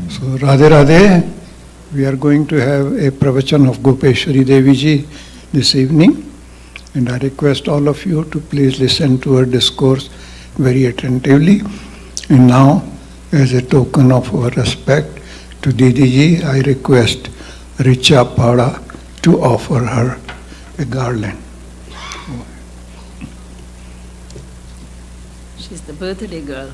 So Radhe Radhe, we are going to have a pravachan of Gopeshwari Devi Ji this evening, and I request all of you to please listen to her discourse very attentively. And now, as a token of our respect to Didi Ji, I request Richa Pada to offer her a garland. She's the birthday girl.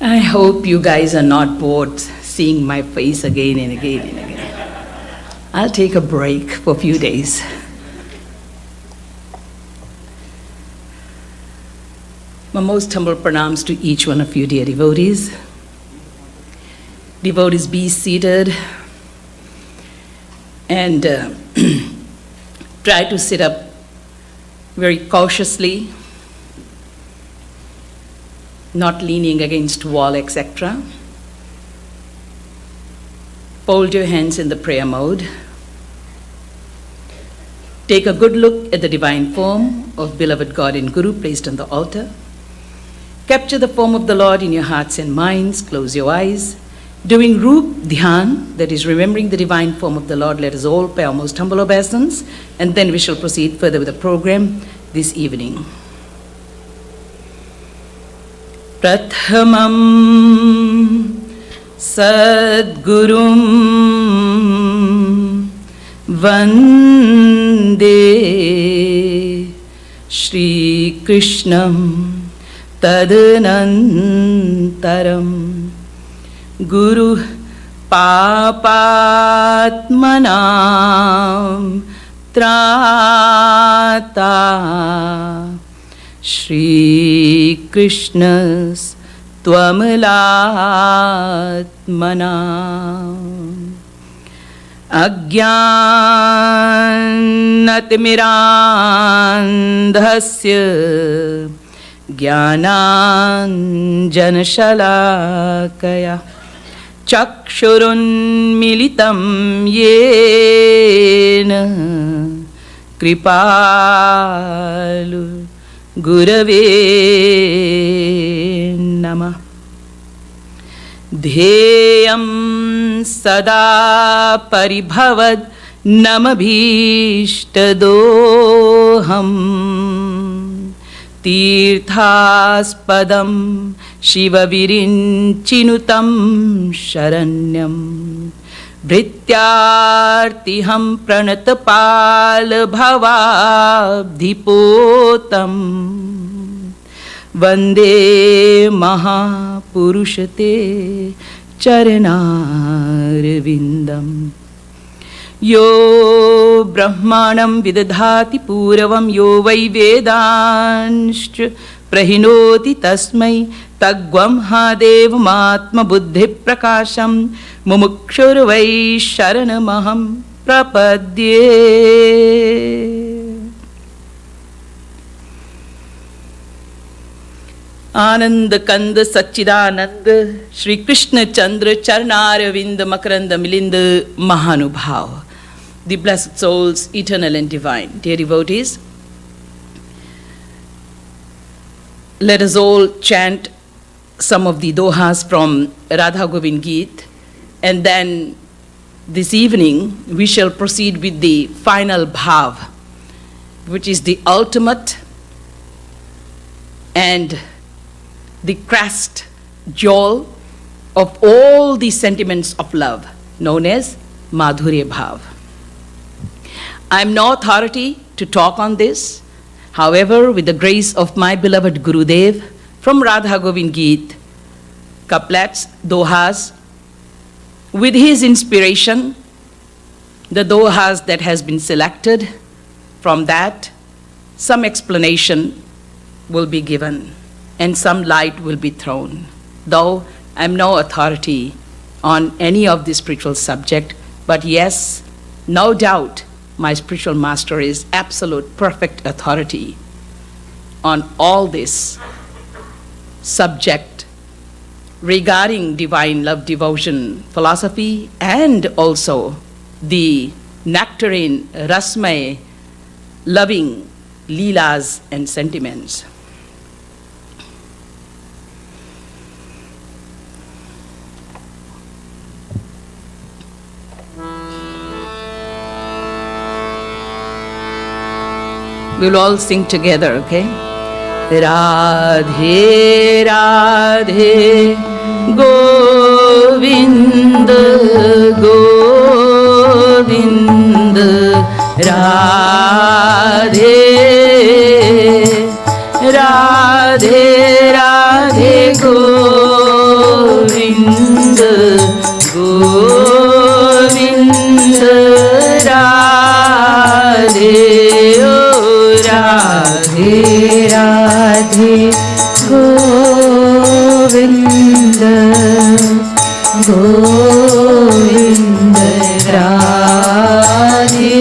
I hope you guys are not bored seeing my face again and again and again. I'll take a break for a few days. My most humble pranams to each one of you, dear devotees. Devotees, be seated and try to sit up very cautiously, not leaning against wall, etc. Fold your hands in the prayer mode. Take a good look at the divine form of beloved God and Guru placed on the altar. Capture the form of the Lord in your hearts and minds. Close your eyes. Doing Roop Dhyan, that is remembering the divine form of the Lord, let us all pay our most humble obeisance, and then we shall proceed further with the program this evening. Prathamam Sadgurum Vande Shri Krishnam Tadanantaram Guru Papatmanam Trata Shri Krishnas Twamalatmanam Ajnanatimirandhasya Jnananjanashalakaya Chakshurunmilitam yena Kripalu Gurave Namah. Dheyam sada paribhavad namabhishtadoham tirthaspadam shivavirinchinutam sharanyam Vrityartiham pranatapal bhavabdhipotam Vande Mahapurushate Charanarvindam Yo Brahmanam Vidadhati Puravam Yo Vai Vedanscha Prahinoti Tasmai Tagvam Hadevam Atma Buddhi Prakasham Mumukshur Vai Sharanamaham Prapadye. Ananda Kanda Satchidananda Shri Krishna Chandra Charnaravinda Makaranda Milinda Mahanubhav. The blessed souls, eternal and divine. Dear devotees, let us all chant some of the dohas from Radha Govind GEET, and then this evening we shall proceed with the final bhav, which is the ultimate and the crest jewel of all the sentiments of love, known as Madhuri Bhav. I am no authority to talk on this. However, with the grace of my beloved Gurudev from Radha Govind GEET, couplets, dohas. With his inspiration, the dohas that has been selected, from that, some explanation will be given and some light will be thrown. Though I'm no authority on any of the spiritual subject, but yes, no doubt my spiritual master is absolute perfect authority on all this subject regarding divine love, devotion, philosophy, and also the nectarine, rasmay, loving leelas and sentiments. We'll all sing together, okay? Radhe, Radhe, Govind, Govind, Radhe, Radhe, Radhe, Govind, Govind, Radhe, Radhe, Radhe, Govind, Govind, Radhe,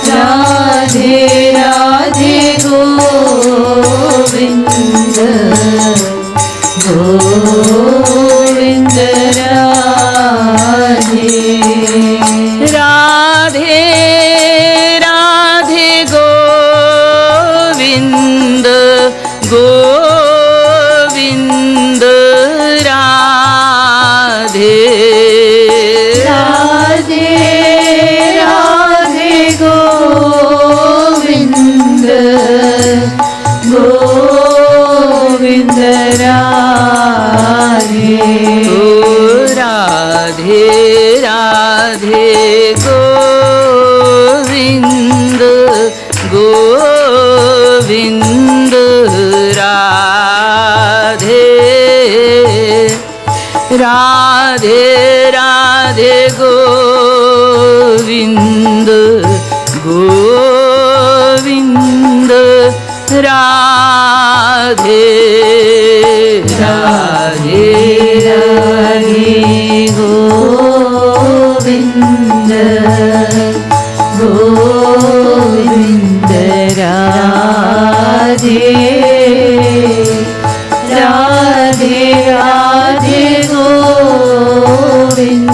Radhe, Radhe, Govind, Govind, Radhe, Radhe, Radhe, Govind, Govind, Radhe, Radhe, Radhe, Govind, Govind, Radhe, Radhe, Radhe, Govind, Govind, Radhe, Radhe, Radhe, Govind, Govind, Radhe, Radhe, Radhe, Govind, Govind, Radhe, Radhe, Radhe, Govind,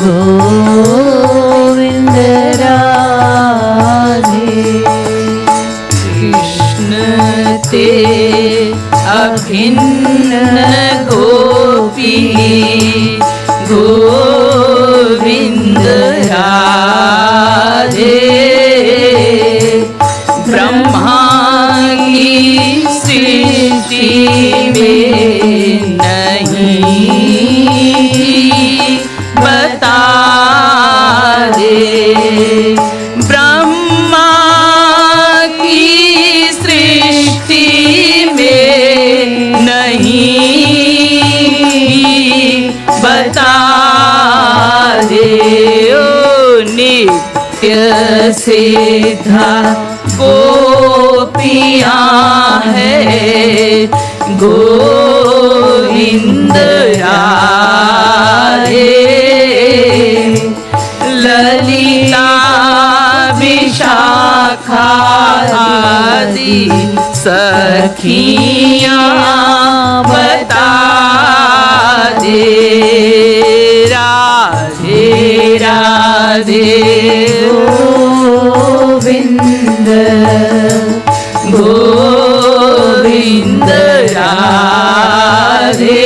Govind, Radhe, Krishna te abhinna gopi, Govind, Radhe, Brahma की सृष्टि में नहीं बता दे, ब्रह्मा की सृष्टि में नहीं बता दे, ओ नित्य सिद्धा गोपियाँ है, गोविंद राधे, ललिता विशाखा आदि सखियाँ बता दे, Radhe, Radhe, Govind, Govind, Radhe,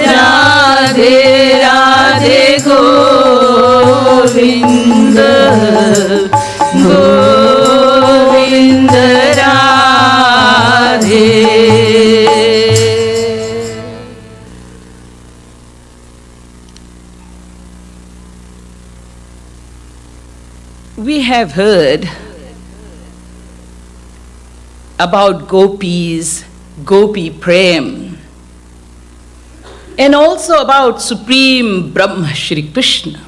Radhe, Radhe, Govind, Govind, Radhe. We have heard about gopis, gopi prem, and also about Supreme Brahma Shri Krishna.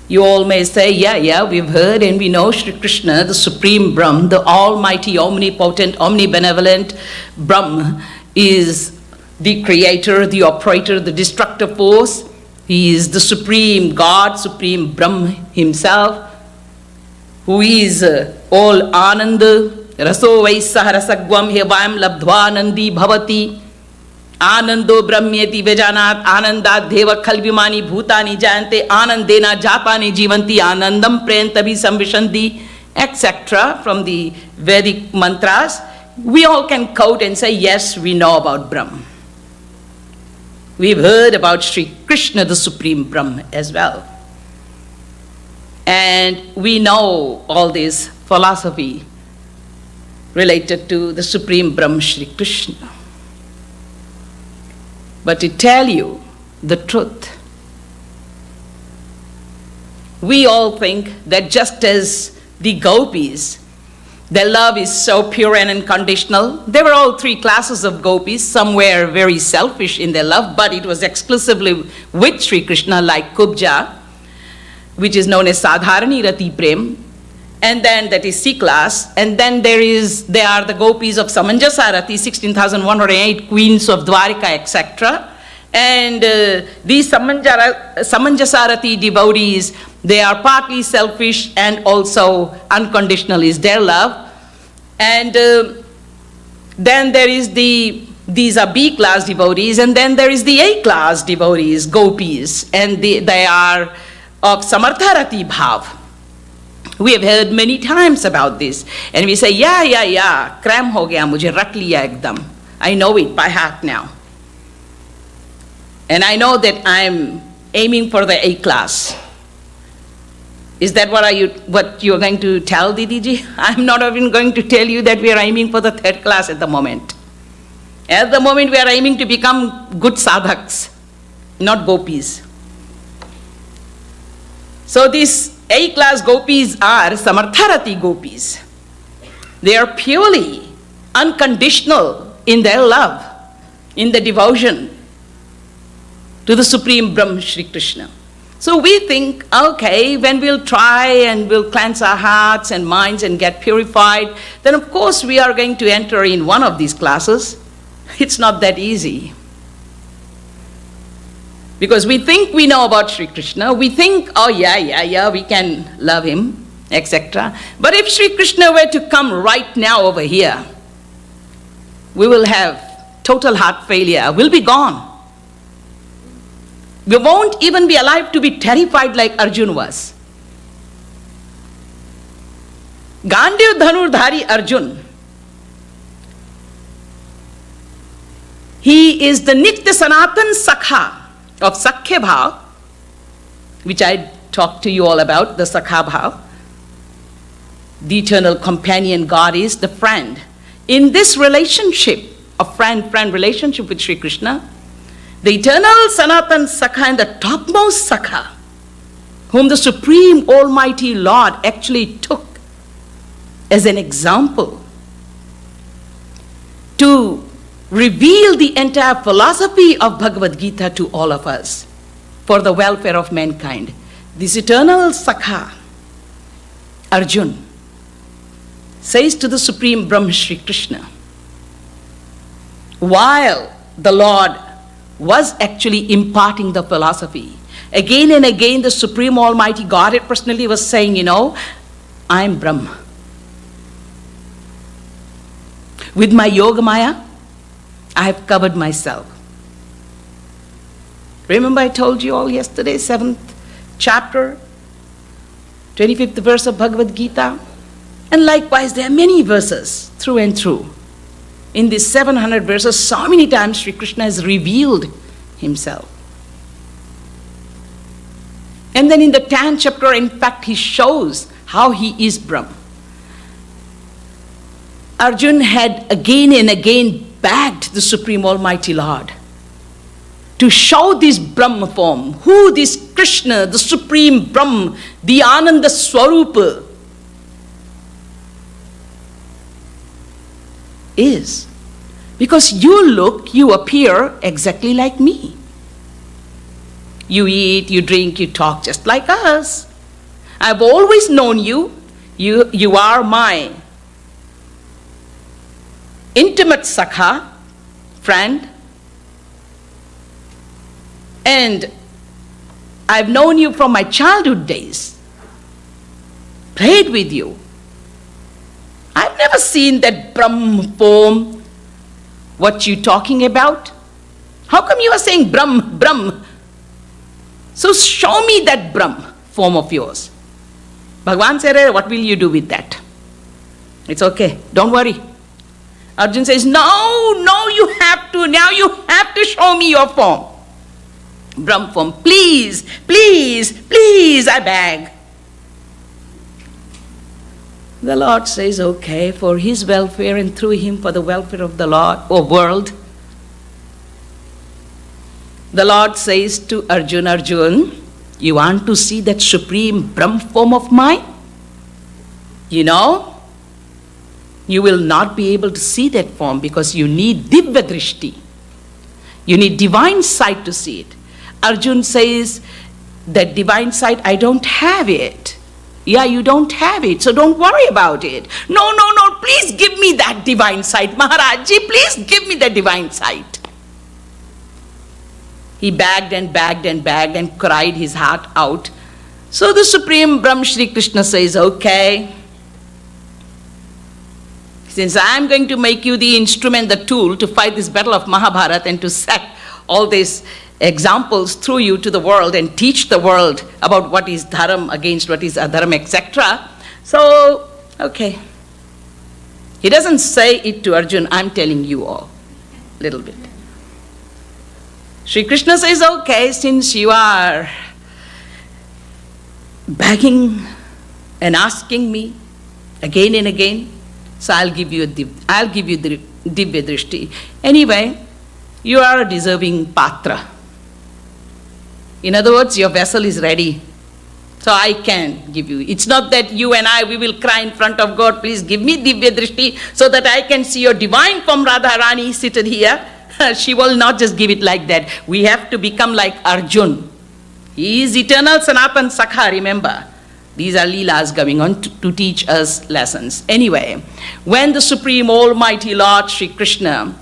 You all may say, yeah, we've heard and we know Shri Krishna, the Supreme Brahm, the almighty, omnipotent, omnibenevolent Brahm is the creator, the operator, the destructive force. He is the Supreme God, Supreme Brahm himself, who is all Ananda, Raso Vaisaha Rasagvam Hevayam Labdhvanandi Bhavati, Anando Brahmyati Vejanat, Anandat Deva Khalvimani Bhutani Jayante, Anandena Jatani Jivanti, Anandam Prentabi Samvishanti, etc. From the Vedic mantras, we all can quote and say, yes, we know about Brahm. We've heard about Sri Krishna, the Supreme Brahm, as well. And we know all this philosophy related to the Supreme Brahm, Sri Krishna. But to tell you the truth, we all think that just as the gopis, their love is so pure and unconditional. There were all three classes of gopis. Some were very selfish in their love, but it was exclusively with Sri Krishna, like Kubja, which is known as Sadharani Rati Prem. And then that is C class. And then there are the gopis of Samanjasa Rati, 16,108 queens of Dwarika, etc. And these Samanjasa Rati devotees, they are partly selfish and also unconditional is their love. And then there is these are B class devotees, and then there is the A class devotees, gopis, and they are of Samartharati Bhav. We have heard many times about this, and we say, yeah, cram ho gaya, mujhe rak liya ekdam. I know it by heart now. And I know that I'm aiming for the A class. Is that what you're going to tell, Didi Ji? I'm not even going to tell you that we are aiming for the third class at the moment. At the moment, we are aiming to become good sadhaks, not gopis. So these A-class gopis are Samartharati gopis. They are purely unconditional in their love, in the devotion to the Supreme Brahm, Shri Krishna. So we think, okay, when we'll try and we'll cleanse our hearts and minds and get purified, then of course we are going to enter in one of these classes. It's not that easy. Because we think we know about Sri Krishna, we think, oh yeah, we can love him, etc. But if Sri Krishna were to come right now over here, we will have total heart failure, we'll be gone. We won't even be alive to be terrified like Arjuna was. Gandiv Dhanurdhari Arjun, he is the Nitya Sanatan Sakha of Sakhya Bhav, which I talked to you all about, the Sakha Bhav. The eternal companion God is the friend. In this relationship, a friend-friend relationship with Sri Krishna, the eternal Sanatan Sakha and the topmost Sakha, whom the Supreme Almighty Lord actually took as an example to reveal the entire philosophy of Bhagavad Gita to all of us for the welfare of mankind. This eternal Sakha, Arjun, says to the Supreme Brahm Shri Krishna, while the Lord was actually imparting the philosophy, again and again the Supreme Almighty Godhead personally was saying, I'm Brahma. With my Yoga Maya, I have covered myself. Remember I told you all yesterday, 7th chapter, 25th verse of Bhagavad Gita? And likewise, there are many verses through and through. In these 700 verses, so many times Sri Krishna has revealed himself. And then in the 10th chapter, in fact, he shows how he is Brahma. Arjun had again and again begged the Supreme Almighty Lord to show this Brahma form, who this Krishna, the Supreme Brahma, the Ananda Swarupa, is. Because you appear exactly like me. You eat, you drink, you talk just like us. I've always known you. You are my intimate sakha, friend. And I've known you from my childhood days. Prayed with you. I've never seen that Brahm form. What you talking about? How come you are saying Brahm, Brahm? So show me that Brahm form of yours. Bhagavan said, what will you do with that? It's okay, don't worry. Arjun says, no, you have to, now you have to show me your form. Brahm form, please, I beg. The Lord says, okay, for his welfare and through him for the welfare of the Lord or world. The Lord says to Arjun, Arjun, you want to see that supreme Brahm form of mine? You know, you will not be able to see that form because you need Divya Drishti. You need divine sight to see it. Arjun says, that divine sight, I don't have it. Yeah, you don't have it, so don't worry about it. No, please give me that divine sight. Maharajji, please give me that divine sight. He begged and cried his heart out. So the Supreme Brahm Shri Krishna says, okay, since I am going to make you the instrument, the tool to fight this battle of Mahabharata and to set all these examples through you to the world and teach the world about what is dharam against what is adharam, etc. So, okay. He doesn't say it to Arjun, I'm telling you all, little bit. Sri Krishna says, okay, since you are begging and asking me again and again, so I'll give you the Divya Drishti. Anyway, you are a deserving patra. In other words, your vessel is ready. So I can give you. It's not that you and I, we will cry in front of God, please give me Divya Drishti so that I can see your divine form Radha Rani seated here. She will not just give it like that. We have to become like Arjun. He is eternal Sanatan Sakha, remember. These are Leelas going on to teach us lessons. Anyway, when the Supreme Almighty Lord Sri Krishna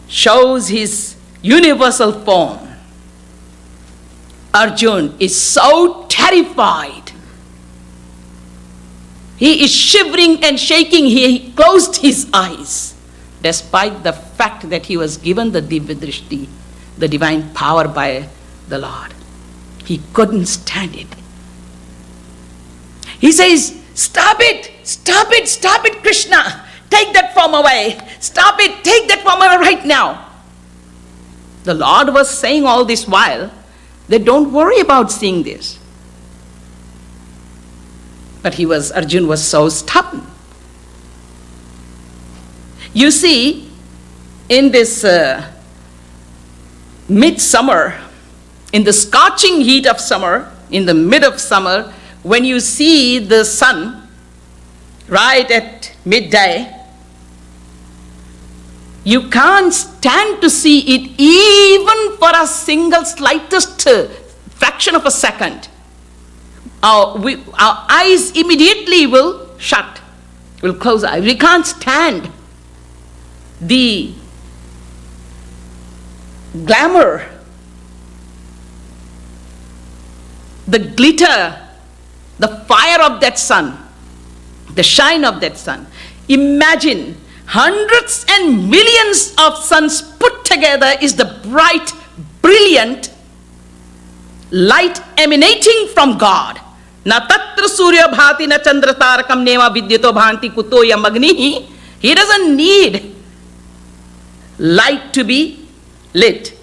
shows his universal form, Arjun is so terrified. He is shivering and shaking. He closed his eyes, despite the fact that he was given the Divya Drishti, the divine power by the Lord. He couldn't stand it. He says, stop it, Krishna. Take that form away. Stop it, take that form away right now. The Lord was saying all this while, that don't worry about seeing this. But Arjun was so stubborn. You see, in this midsummer, in the scorching heat of summer, in the mid of summer, when you see the sun right at midday, you can't stand to see it even for a single slightest fraction of a second. Our eyes immediately will shut, will close eyes. We can't stand the glamour, the glitter, the fire of that sun, the shine of that sun. Imagine hundreds and millions of suns put together is the bright, brilliant light emanating from God. Na tatra surya bhati na chandra tarakam nema vidyato bhanti kuto yam agnihi. He doesn't need light to be lit.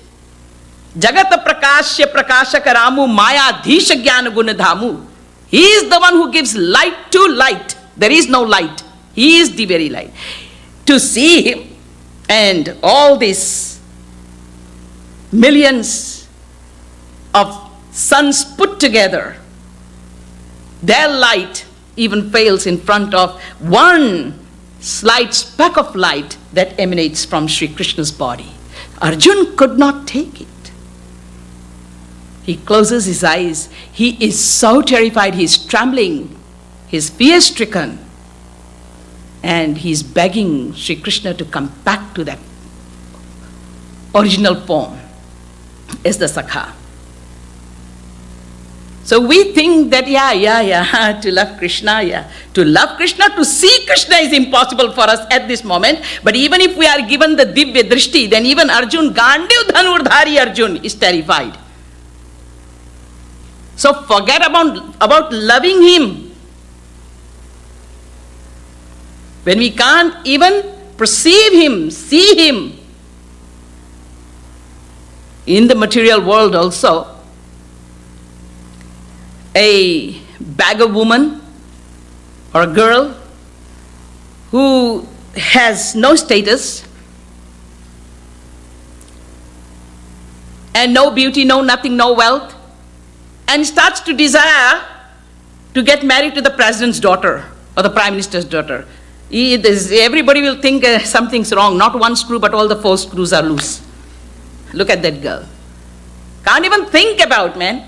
Jagata prakashya prakashaka ramu maya dhisha jnana gunadhamu. He is the one who gives light to light. There is no light. He is the very light. To see him and all these millions of suns put together, their light even fails in front of one slight speck of light that emanates from Sri Krishna's body. Arjun could not take it. He closes his eyes. He is so terrified, he is trembling, he is fear-stricken, and he is begging Sri Krishna to come back to that original form as the Sakha. So we think that, to love Krishna, to love Krishna, to see Krishna is impossible for us at this moment. But even if we are given the Divya Drishti, then even Arjun, Gandiv Dhanurdhari Arjun, is terrified. So forget about loving him. When we can't even perceive him, see him, in the material world also, a beggar woman or a girl who has no status and no beauty, no nothing, no wealth, and starts to desire to get married to the president's daughter or the prime minister's daughter. Everybody will think something's wrong. Not one screw, but all the 4 screws are loose. Look at that girl. Can't even think about, man.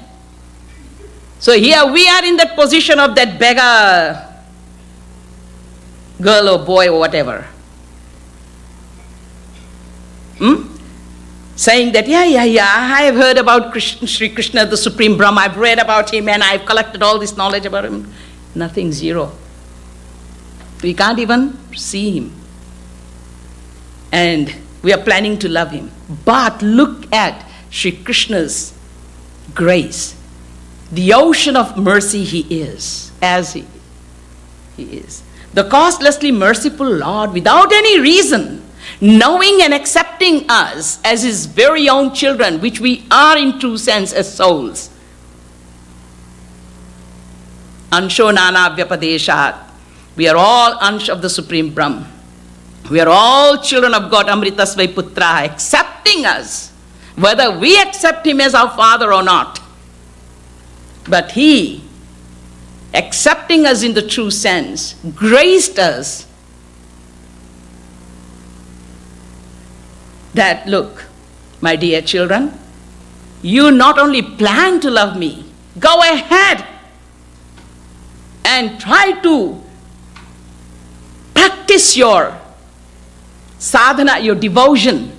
So here we are in that position of that beggar girl or boy or whatever. Saying that, I have heard about Sri Krishna, the Supreme Brahma. I've read about him and I've collected all this knowledge about him. Nothing, zero. We can't even see him. And we are planning to love him. But look at Sri Krishna's grace. The ocean of mercy he is, as he is. The costlessly merciful Lord, without any reason, knowing and accepting us as his very own children, which we are in true sense as souls. Ansho nana vyapadeshat. We are all ansh of the Supreme Brahm. We are all children of God, Amritasvai Putra, accepting us, whether we accept him as our father or not. But he, accepting us in the true sense, graced us that, look, my dear children, you not only plan to love me, go ahead and try to practice your sadhana, your devotion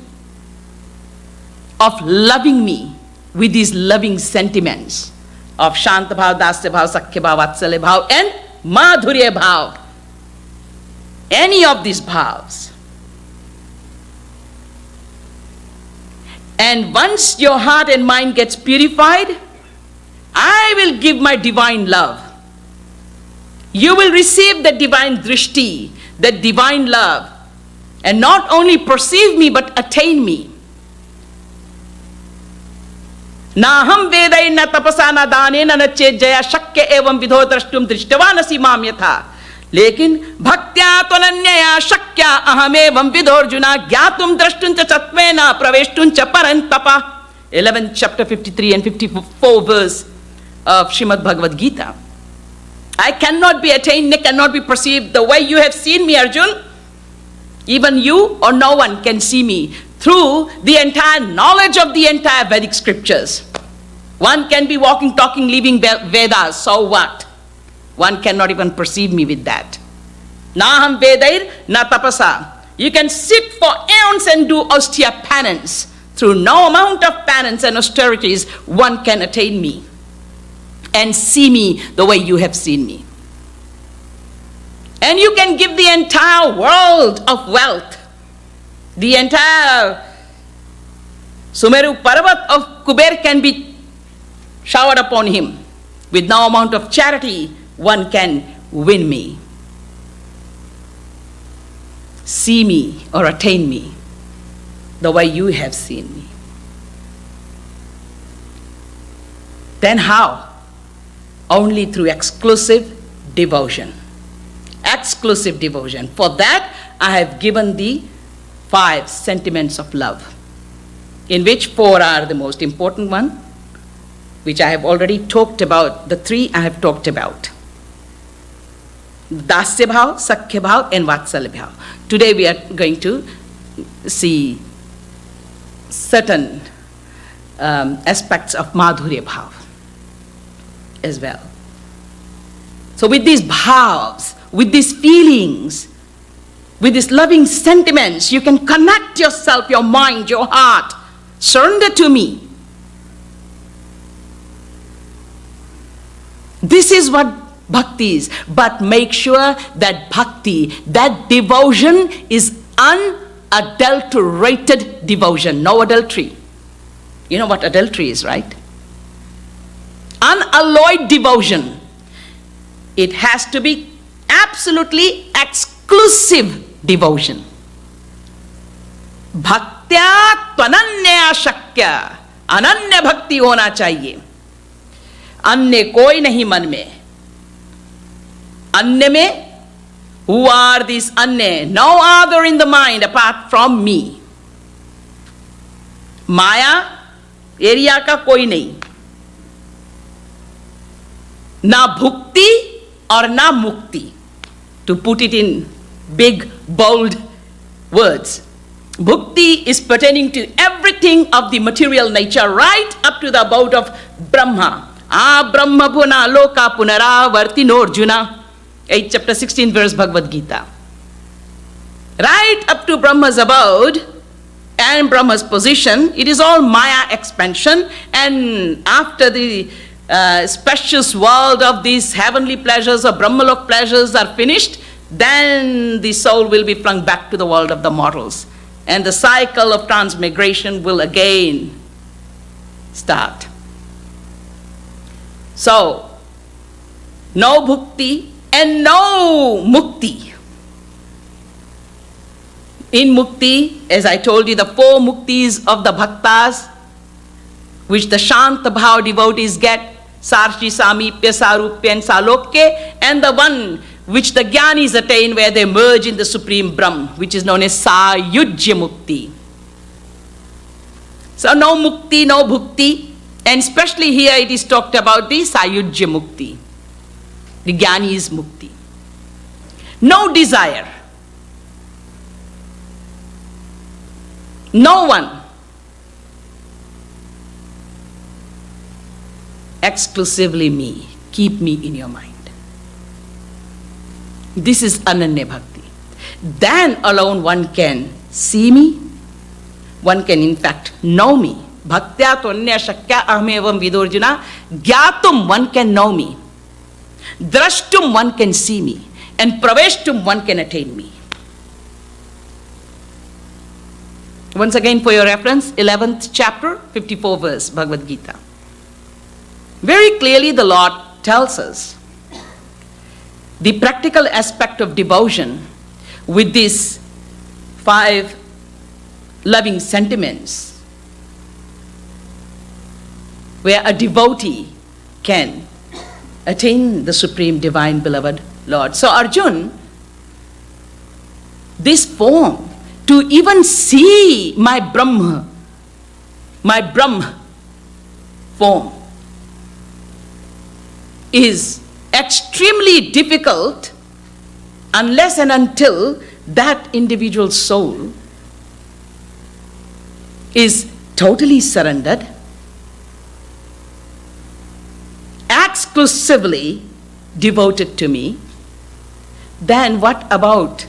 of loving me with these loving sentiments of Shanta Bhav, Dasya Bhav, Sakhya Bhav, Vatsalya Bhav, and Madhurya Bhav. Any of these bhavs. And once your heart and mind gets purified, I will give my divine love. You will receive the divine drishti, the divine love, and not only perceive me but attain me. Naham vedai na tapasa na dane na chejaya shakya evam vidho drashtum drishtavanasi mam yatha. Lekin bhaktya tvananyaya shakya aham evam vidhorjuna gyatum drashtuncha chatvena praveshtuncha parantapa. 11th chapter 53 and 54 verse of Srimad Bhagavad Gita. I cannot be attained, I cannot be perceived the way you have seen me, Arjun. Even you or no one can see me through the entire knowledge of the entire Vedic scriptures. One can be walking, talking, living Vedas, so what? One cannot even perceive me with that. Naham Vedair na tapasa. You can sit for aeons and do austere penance. Through no amount of penance and austerities, one can attain me and see me the way you have seen me. And you can give the entire world of wealth, the entire Sumeru Parvat of Kuber can be showered upon him. With no amount of charity, one can win me, see me or attain me the way you have seen me. Then how? Only through exclusive devotion. Exclusive devotion. For that, I have given the 5 sentiments of love, in which 4 are the most important one, which I have already talked about. The 3 I have talked about. Dasya bhav, Sakhya bhav, and Vatsalya bhav. Today we are going to see certain aspects of Madhurya bhav as well. So with these bhavs, with these feelings, with these loving sentiments, you can connect yourself, your mind, your heart. Surrender to me. This is what bhakti is. But make sure that bhakti, that devotion is unadulterated devotion, no adultery. You know what adultery is, right? Unalloyed devotion. It has to be absolutely exclusive devotion. Bhaktya tvananya shakya. Ananya bhakti hona chahiye. अन्य कोई नहीं मन में. अन्य में, who are these अन्य? No other in the mind apart from me. Maya area का कोई नहीं. ना भुक्ति और ना mukti. To put it in big, bold words. Bhukti is pertaining to everything of the material nature, right up to the abode of Brahma. Brahma bhuna loka punaravartino Arjuna. 8 chapter 16 verse Bhagavad Gita. Right up to Brahma's abode and Brahma's position, it is all Maya expansion. And after the spacious world of these heavenly pleasures or Brahmalok pleasures are finished, then the soul will be flung back to the world of the mortals. And the cycle of transmigration will again start. So, no bhukti and no mukti. In mukti, as I told you, the 4 muktis of the bhaktas, which the Shanta Bhav devotees get, Sarshi, Samipya, Sarupya and Salokya, and the one which the Jnanis attain where they merge in the Supreme Brahm, which is known as Sayujya Mukti. So no mukti, no bhukti. And especially here it is talked about the Sayujya Mukti, the Jnani's Mukti. No desire. No one. Exclusively me. Keep me in your mind. This is Ananya Bhakti. Then alone one can see me. One can in fact know me. Bhaktya tvanya shakya ahamevam vidorjuna. Gyatum, one can know me. Drashtum, one can see me. And praveshtum, one can attain me. Once again for your reference, 11th chapter, 54 verse, Bhagavad Gita. Very clearly the Lord tells us the practical aspect of devotion with these 5 loving sentiments, where a devotee can attain the supreme divine beloved Lord. So Arjun, this form, to even see my Brahma form, is extremely difficult unless and until that individual soul is totally surrendered, exclusively devoted to me. Then what about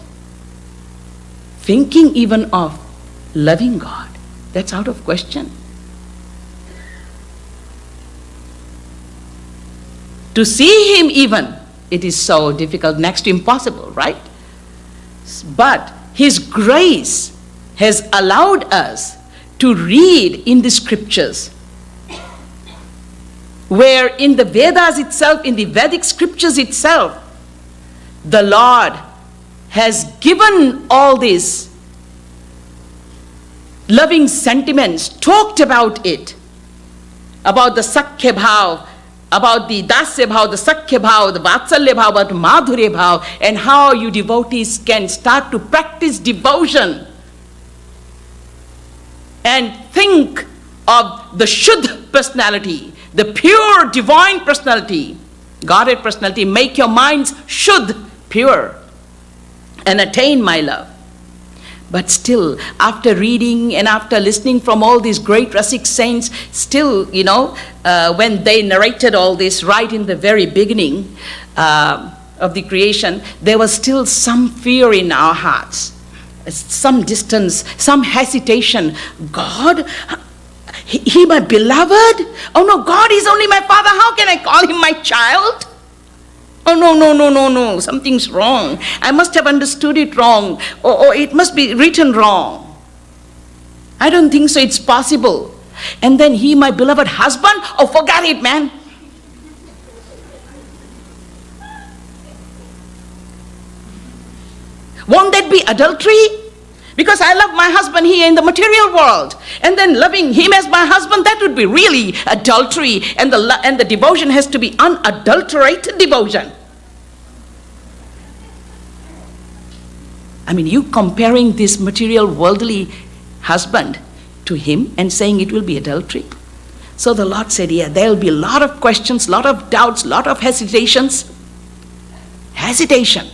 thinking even of loving God? That's out of question. To see Him even, it is so difficult, next to impossible, right? But His grace has allowed us to read in the scriptures, where in the Vedas itself, in the Vedic scriptures itself, the Lord has given all these loving sentiments, talked about it, about the Sakhya Bhav, about the Dasya Bhav, the Sakhya Bhav, the Vatsalya Bhav, about Madhurya Bhav, and how you devotees can start to practice devotion and think of the Shuddha personality, the pure divine personality, Godhead personality. Make your minds Shuddha, pure and attain my love. But still, after reading and after listening from all these great Rasik saints, still, when they narrated all this right in the very beginning of the creation, there was still some fear in our hearts, some distance, some hesitation. God, he my beloved? Oh no, God is only my father. How can I call him my child? Oh, no, something's wrong. I must have understood it wrong, or it must be written wrong. I don't think so, it's possible. And then he, my beloved husband? Oh, forget it, man. Won't that be adultery? Because I love my husband here in the material world, and then loving him as my husband, that would be really adultery, and the devotion has to be unadulterated devotion. I mean, you comparing this material worldly husband to him and saying it will be adultery. So the Lord said, yeah, there will be a lot of questions, lot of doubts, lot of hesitations. Hesitation.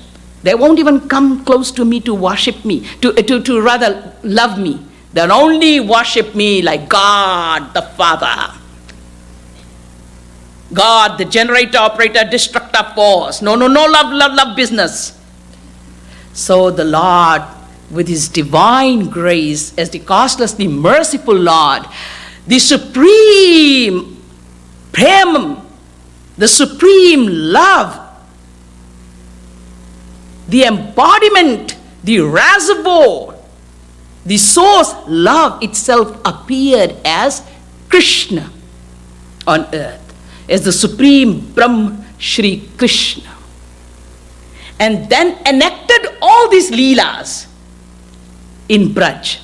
They won't even come close to me to worship me, to rather love me. They'll only worship me like God the Father. God, the generator, operator, destructor, force. No love business. So the Lord, with his divine grace, as the costlessly merciful Lord, the supreme prem, the supreme love, the embodiment, the reservoir, the source, love itself appeared as Krishna on earth, as the supreme Brahm Shri Krishna. And then enacted all these leelas in Braj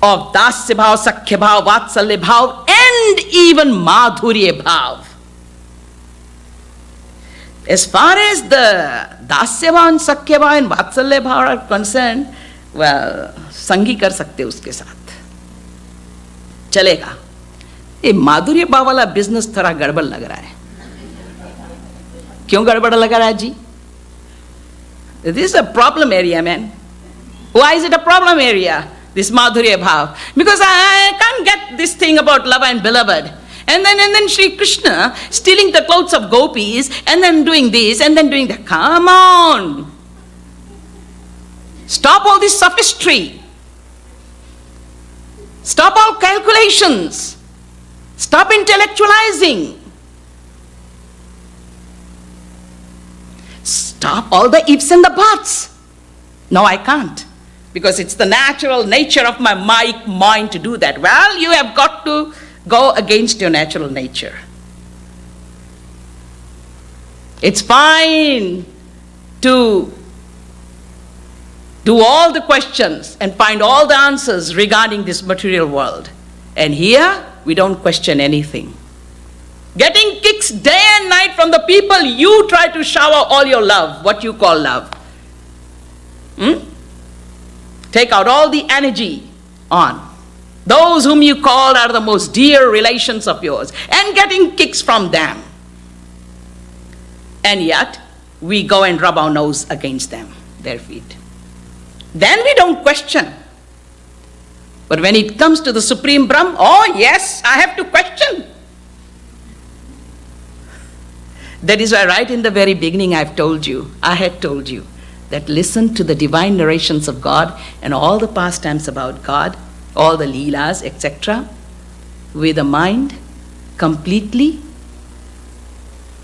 of Dasya Bhav, Sakhya Bhav, Vatsalya Bhav, and even Madhurya Bhav. As far as the Dasya Bhav and Sakhya Bhav and Vatsalya Bhav are concerned, well, संगी कर सकते उसके साथ चलेगा. ये माधुर्य भाव वाला बिजनेस थोड़ा गड़बड़ लग रहा है. क्यों गड़बड़ लग रहा है जी? This is a problem area, man. Why is it a problem area, this Madhurya Bhav? Because I can't get this thing about love and beloved. And then Sri Krishna stealing the clothes of gopis, and then doing this, and then doing that. Come on. Stop all this sophistry. Stop all calculations. Stop intellectualizing. Stop all the ifs and the buts. No, I can't. Because it's the natural nature of my mind to do that. Well, you have got to go against your natural nature. It's fine to do all the questions and find all the answers regarding this material world. And here, we don't question anything. Getting kicks day and night from the people you try to shower all your love, what you call love. Take out all the energy on those whom you call are the most dear relations of yours, and getting kicks from them. And yet, we go and rub our nose against them, their feet. Then we don't question. But when it comes to the Supreme Brahm, oh yes, I have to question. That is why right in the very beginning I had told you that listen to the divine narrations of God and all the pastimes about God, all the leelas, etc., with a mind completely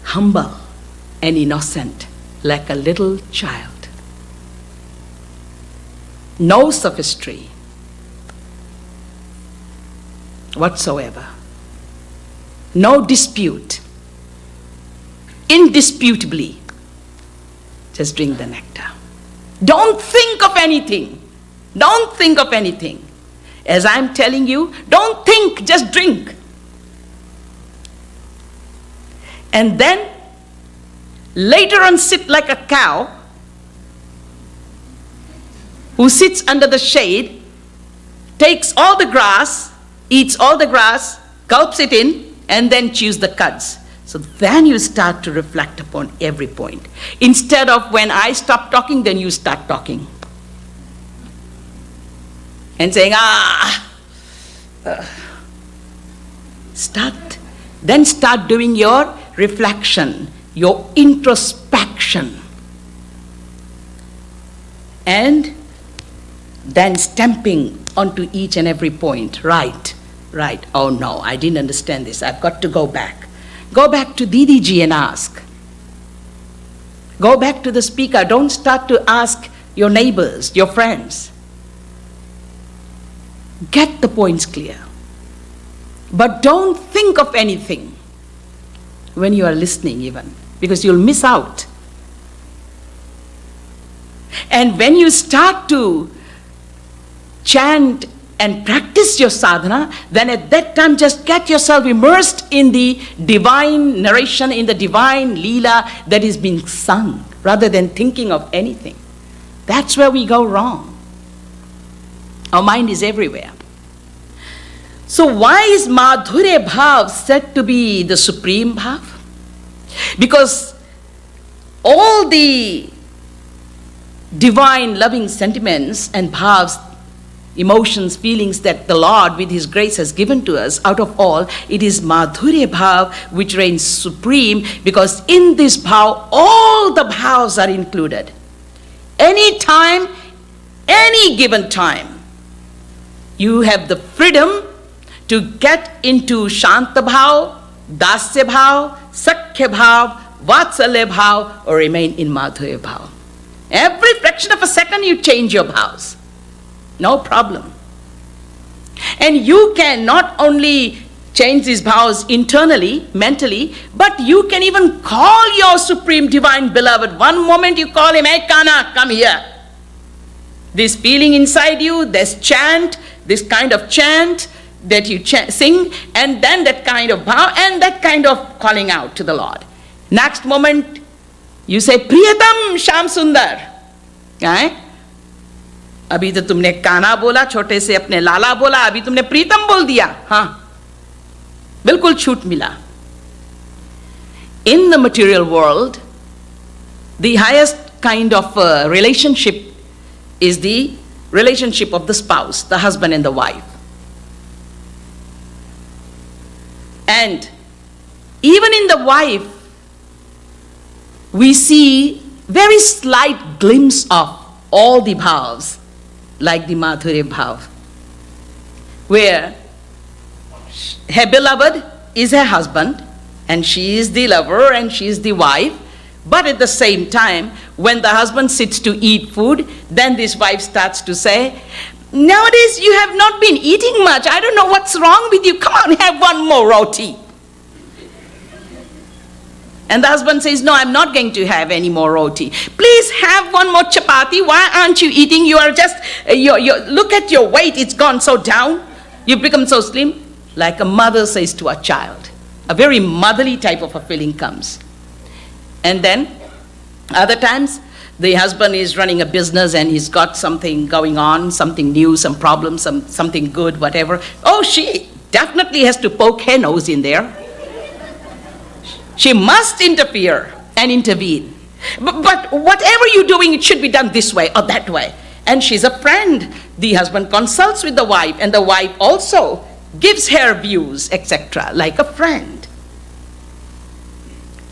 humble and innocent, like a little child. No sophistry whatsoever. No dispute. Indisputably, just drink the nectar. Don't think of anything. Don't think of anything. As I'm telling you, don't think, just drink. And then, later on sit like a cow who sits under the shade, takes all the grass, eats all the grass, gulps it in, and then chews the cuds. So then you start to reflect upon every point. Instead of when I stop talking, then you start talking. And saying, start doing your reflection, your introspection. And then stamping onto each and every point. Right. Oh no, I didn't understand this. I've got to go back. Go back to Didi Ji and ask. Go back to the speaker. Don't start to ask your neighbors, your friends. Get the points clear. But don't think of anything when you are listening even, because you'll miss out. And when you start to chant and practice your sadhana, then at that time just get yourself immersed in the divine narration, in the divine leela that is being sung, rather than thinking of anything. That's where we go wrong. Our mind is everywhere. So why is Madhurya Bhav said to be the supreme bhav? Because all the divine loving sentiments and bhavs, emotions, feelings that the Lord with His grace has given to us, out of all, it is Madhurya Bhav which reigns supreme, because in this bhav, all the bhavs are included. Any time, any given time, you have the freedom to get into Shanta Bhav, Dasya Bhav, Sakhya Bhav, Vatsalya Bhav, or remain in Madhurya Bhav. Every fraction of a second you change your bhavs. No problem. And you can not only change these bhavs internally, mentally, but you can even call your supreme divine beloved. One moment you call him, hey Kana, come here. This feeling inside you, this chant, this kind of chant that you sing, and then that kind of bhav, and that kind of calling out to the Lord. Next moment, you say, Priyatam Sham Sundar. Right? अभी तो तुमने काना बोला, छोटे से अपने लाला बोला, अभी तुमने प्रीतम बोल दिया. हाँ, बिल्कुल छूट मिला. In the material world, the highest kind of relationship is the relationship of the spouse, the husband and the wife. And even in the wife, we see very slight glimpse of all the bhavs, like the Madhurya Bhav, where her beloved is her husband, and she is the lover, and she is the wife. But at the same time, when the husband sits to eat food, then this wife starts to say, nowadays you have not been eating much. I don't know what's wrong with you. Come on, have one more roti. And the husband says, no, I'm not going to have any more roti. Please have one more chapati. Why aren't you eating? You are just, look at your weight. It's gone so down. You've become so slim. Like a mother says to a child. A very motherly type of a feeling comes. And then, other times, the husband is running a business and he's got something going on, something new, some problem, something good, whatever. Oh, she definitely has to poke her nose in there. She must interfere and intervene. But whatever you're doing, it should be done this way or that way. And she's a friend. The husband consults with the wife, and the wife also gives her views, etc., like a friend.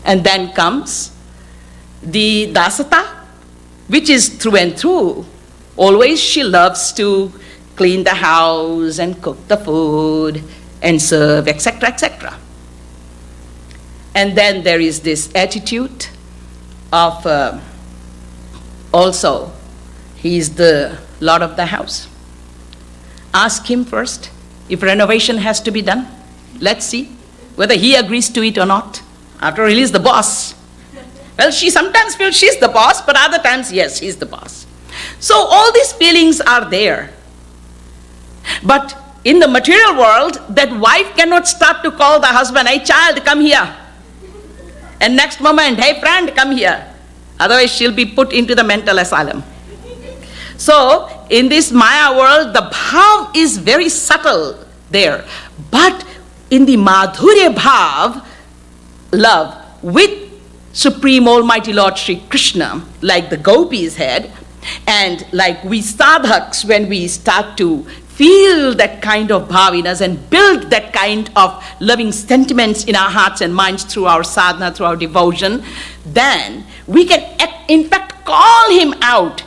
And then comes the dasata, which is through and through. Always she loves to clean the house and cook the food and serve, etc., etc. And then there is this attitude of also, he is the lord of the house. Ask him first if renovation has to be done. Let's see whether he agrees to it or not. After all, he is the boss. Well, she sometimes feels she's the boss, but other times, yes, he's the boss. So all these feelings are there. But in the material world, that wife cannot start to call the husband, hey child, come here. And next moment, hey friend, come here. Otherwise, she'll be put into the mental asylum. So, in this Maya world, the bhav is very subtle there. But in the Madhurya Bhav, love with Supreme Almighty Lord Shri Krishna, like the gopis had, and like we sadhaks, when we start to feel that kind of bhavinas and build that kind of loving sentiments in our hearts and minds through our sadhana, through our devotion, then we can in fact call him out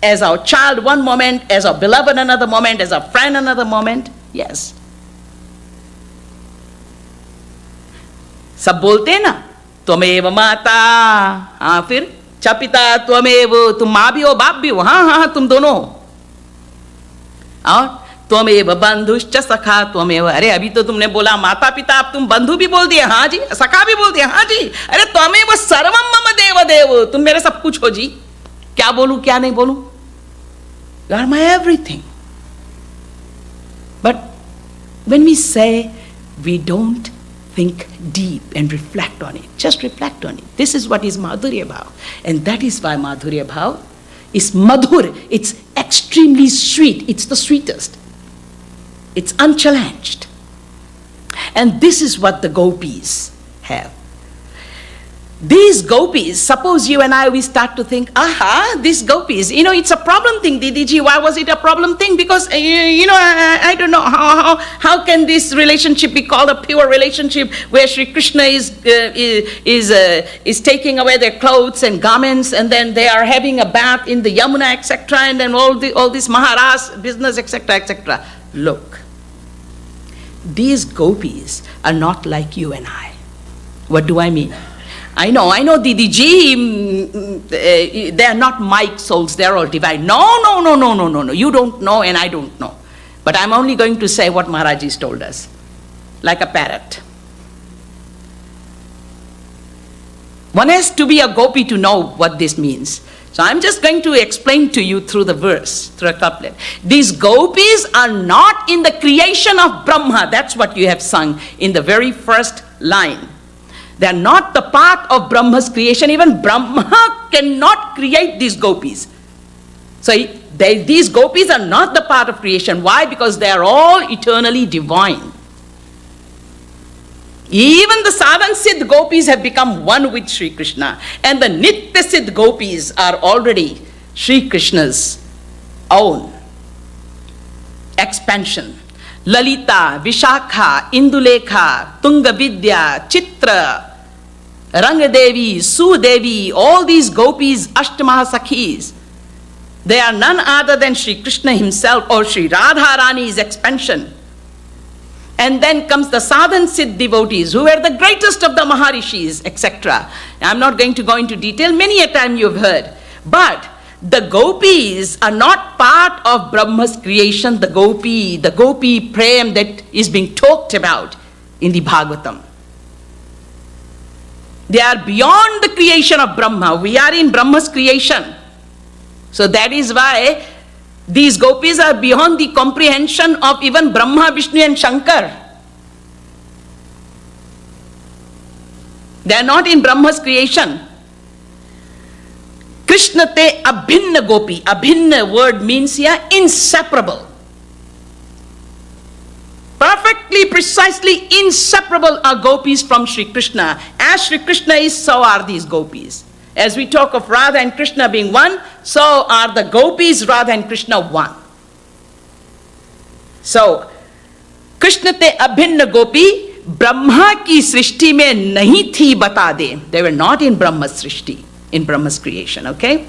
as our child one moment, as our beloved another moment, as our friend another moment. Yes. सब बोलते हैं ना, त्वमेव माता, हाँ फिर च पिता त्वमेव, तुम माँ भी हो बाप भी हो, हाँ हाँ तुम दोनों हो, और त्वमेव बंधुश्च सखा त्वमेव, अरे अभी तो तुमने बोला माता पिता, अब तुम बंधु भी बोल दिए, हाँ जी, सखा भी बोल दिए, हाँ जी, अरे त्वमेव सर्वम मम देव देव, तुम मेरे सब कुछ हो जी, क्या बोलूं क्या नहीं बोलूं, you are my everything. But when we say, we don't think deep and reflect on it. Just reflect on it. This is what is Madhurya Bhav. And that is why Madhurya Bhav is madhur. It's extremely sweet. It's the sweetest. It's unchallenged. And this is what the gopis have. These gopis, suppose you and I, we start to think, aha, these gopis, it's a problem thing, Didi Ji. Why was it a problem thing? Because, I don't know, how can this relationship be called a pure relationship where Sri Krishna is taking away their clothes and garments, and then they are having a bath in the Yamuna, etc., and then all this Maharaj business, etc., etc. Look, these gopis are not like you and I. What do I mean? I know, Didi Ji, they are not mic souls, they are all divine. No, you don't know and I don't know. But I'm only going to say what Maharaj has told us, like a parrot. One has to be a gopi to know what this means. So I'm just going to explain to you through the verse, through a couplet. These gopis are not in the creation of Brahma. That's what you have sung in the very first line. They are not the part of Brahma's creation. Even Brahma cannot create these gopis. So these gopis are not the part of creation. Why? Because they are all eternally divine. Even the Sadhan Siddh gopis have become one with Sri Krishna. And the Nitya Siddh gopis are already Sri Krishna's own expansion. Lalita, Vishakha, Indulekha, Tungavidya, Chitra, Rangadevi, Sudevi, all these gopis, Ashtamaha Sakhis, they are none other than Sri Krishna himself or Sri Radha Rani's expansion. And then comes the Sadhan Siddh devotees, who are the greatest of the Maharishis, etc. I'm not going to go into detail, many a time you've heard. But the gopis are not part of Brahma's creation, the gopi prem that is being talked about in the Bhagvatam. They are beyond the creation of Brahma. We are in Brahma's creation. So that is why these gopis are beyond the comprehension of even Brahma, Vishnu and Shankar. They are not in Brahma's creation. Krishna te abhinna gopi. Abhinna word means here inseparable. Perfectly, precisely inseparable are gopis from Sri Krishna. As Sri Krishna is, so are these gopis. As we talk of Radha and Krishna being one, so are the gopis, Radha and Krishna one. So, Krishna te abhinna gopi, Brahma ki srishti mein nahi thi bata de. They were not in Brahma's srishti, in Brahma's creation, okay?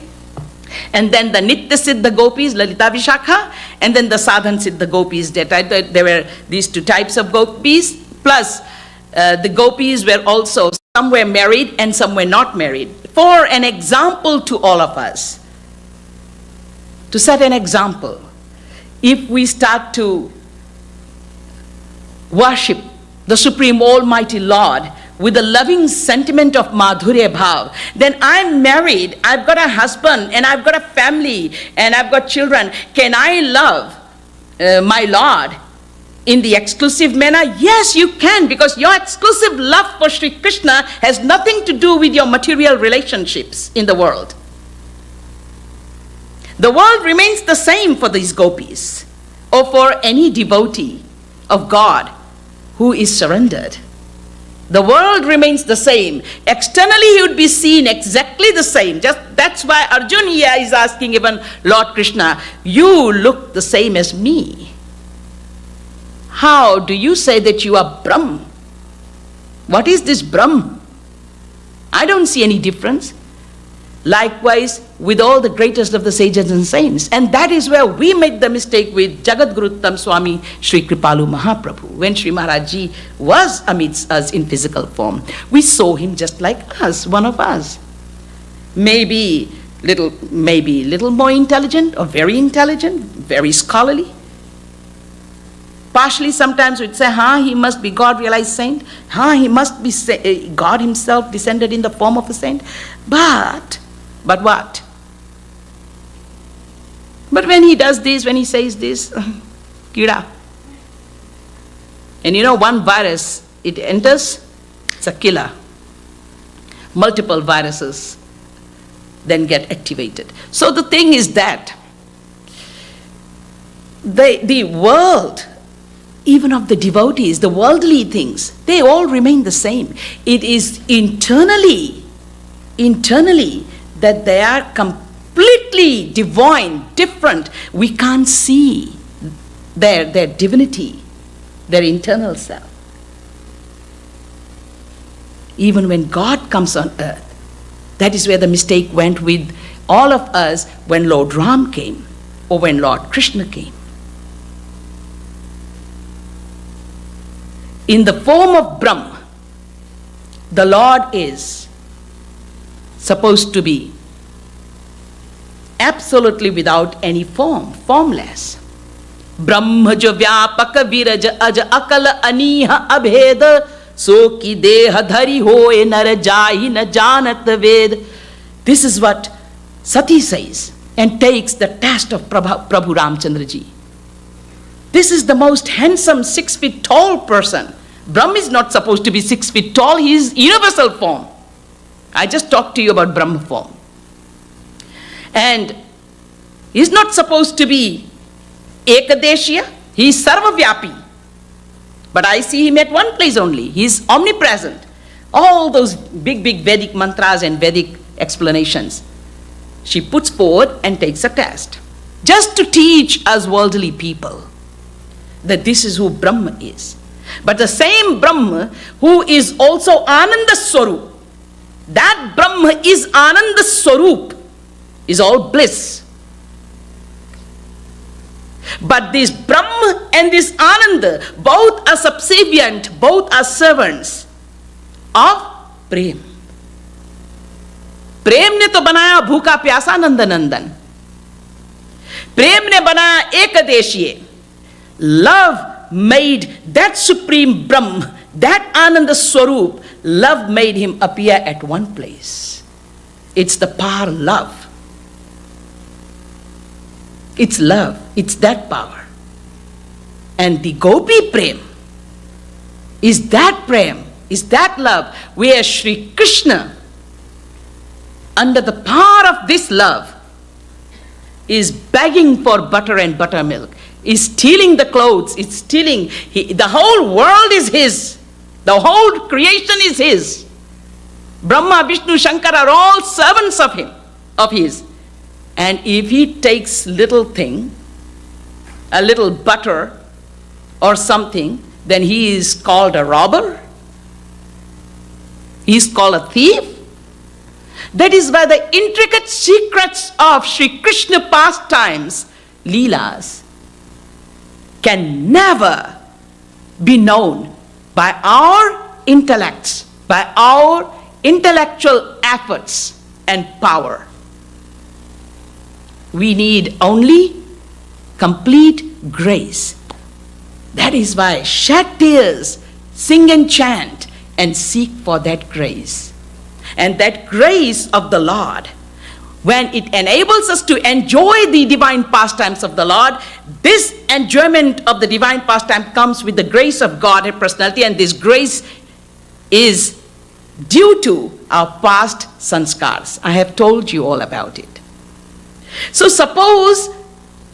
And then the Nitya Siddha gopis, Lalita Vishakha, and then the Sadhan Siddha gopis. There were these two types of gopis, plus the gopis were also, some were married and some were not married. For an example to all of us, to set an example, if we start to worship the Supreme Almighty Lord with a loving sentiment of Madhurya Bhav, then I'm married, I've got a husband, and I've got a family, and I've got children. Can I love my Lord in the exclusive manner? Yes, you can, because your exclusive love for Sri Krishna has nothing to do with your material relationships in the world. The world remains the same for these gopis, or for any devotee of God who is surrendered. The world remains the same. Externally he would be seen exactly the same. That's why Arjuna here is asking even Lord Krishna, you look the same as me. How do you say that you are Brahm? What is this Brahm? I don't see any difference. Likewise, with all the greatest of the sages and saints. And that is where we made the mistake with Jagadguru Swami Shri Kripalu Mahaprabhu. When Shri Maharaj Ji was amidst us in physical form, we saw him just like us, one of us. Maybe little more intelligent or very intelligent, very scholarly. Partially sometimes we'd say, he must be God-realized saint. He must be God himself descended in the form of a saint. But what? But when he does this, when he says this, kida. And one virus, it enters, it's a killer. Multiple viruses then get activated. So the thing is that the world, even of the devotees, the worldly things, they all remain the same. It is internally that they are completely divine, different. We can't see their divinity, their internal self. Even when God comes on earth, that is where the mistake went with all of us when Lord Ram came or when Lord Krishna came. In the form of Brahma, the Lord is supposed to be absolutely without any form, formless. Brahma jo vyapaka viraj aj akala aniha abhed so ki deha dhari hoye nar jahi na janat ved. This is what Sati says and takes the test of Prabhu Ramchandra Ji. This is the most handsome 6 feet tall person. Brahma is not supposed to be 6 feet tall, he is universal form. I just talked to you about Brahma form. And he is not supposed to be Ekadeshya, he is Sarvavyapi. But I see him at one place only, he is omnipresent. All those big Vedic mantras and Vedic explanations, she puts forward and takes a test. Just to teach us worldly people that this is who Brahma is. But the same Brahma who is also Ananda Swarup, that Brahma is Ananda Swarup, is all bliss. But this Brahma and this Ananda, both are subservient, both are servants of Prem. प्रेम ने तो बनाया भूखा प्यासा नंद नंदन, प्रेम ने बनाया एकदेशीय. Love made that supreme Brahm, that Ananda Swarup, love made him appear at one place. It's the power love. It's love, it's that power. And the Gopi Prem is that Prem, is that love, where Shri Krishna, under the power of this love, is begging for butter and buttermilk, is stealing the clothes, is stealing, the whole world is his, the whole creation is his. Brahma, Vishnu, Shankar are all servants of him, of his. And if he takes little thing, a little butter or something, then he is called a robber, he is called a thief. That is why the intricate secrets of Sri Krishna pastimes, Leelas, can never be known by our intellects, by our intellectual efforts and power. We need only complete grace. That is why shed tears, sing and chant, and seek for that grace. And that grace of the Lord, when it enables us to enjoy the divine pastimes of the Lord, this enjoyment of the divine pastime comes with the grace of God and personality, and this grace is due to our past sanskars. I have told you all about it. So suppose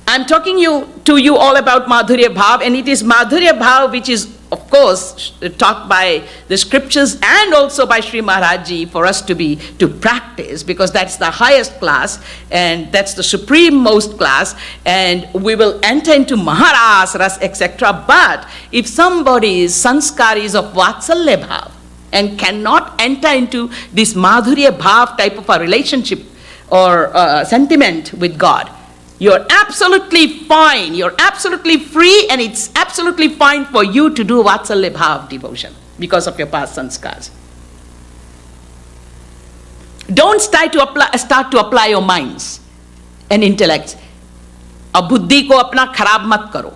I'm talking to you all about Madhurya Bhav, and it is Madhurya Bhav which is of course, taught by the scriptures and also by Sri Maharaj Ji for us to practice, because that's the highest class and that's the supreme most class, and we will enter into Maharas, Ras, etc. But if somebody is sanskaris of Vatsalya Bhav and cannot enter into this Madhurya Bhav type of a relationship or sentiment with God, you're absolutely fine, you're absolutely free, and it's absolutely fine for you to do Vatsalya Bhav devotion because of your past sanskars. Don't start to apply your minds and intellects. अब बुद्धि को अपना खराब मत करो.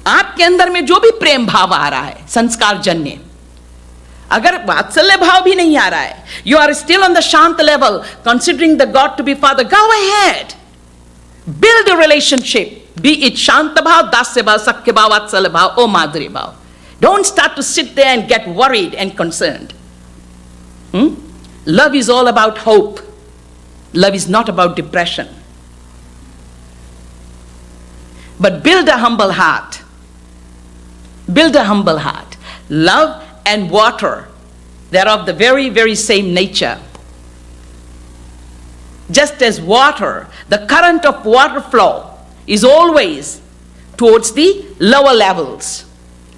आपके अंदर में जो भी प्रेम भाव आ रहा है संस्कार जन्य, अगर वात्सल्य भाव भी नहीं आ रहा है, you are still on the shant level, considering the God to be Father, go ahead. Build a relationship, be it shanta bhav, dasya bhav, sakya bhav, vatsalya bhav, or madhuri bhav. Don't start to sit there and get worried and concerned. Love is all about hope. Love is not about depression. But build a humble heart. Build a humble heart. Love and water, they're of the very, very same nature. Just as water, the current of water flow is always towards the lower levels.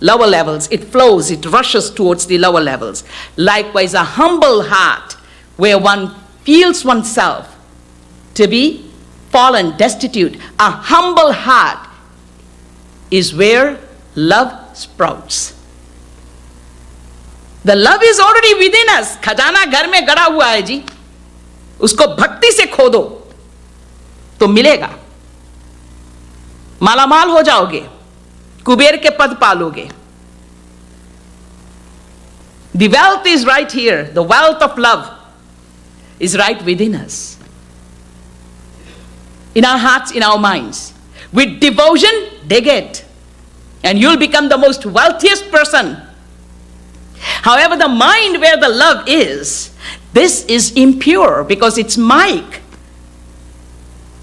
Lower levels, it flows, it rushes towards the lower levels. Likewise, a humble heart where one feels oneself to be fallen, destitute. A humble heart is where love sprouts. The love is already within us. खजाना घर में गड़ा हुआ है जी. उसको भक्ति से खोदो तो मिलेगा. मालामाल हो जाओगे, कुबेर के पद पालोगे. The wealth is right here. The wealth of love is right within us. In our hearts, in our minds. With devotion, dig it. And you'll become the most wealthiest person. However, the mind where the love is, this is impure because it's mic.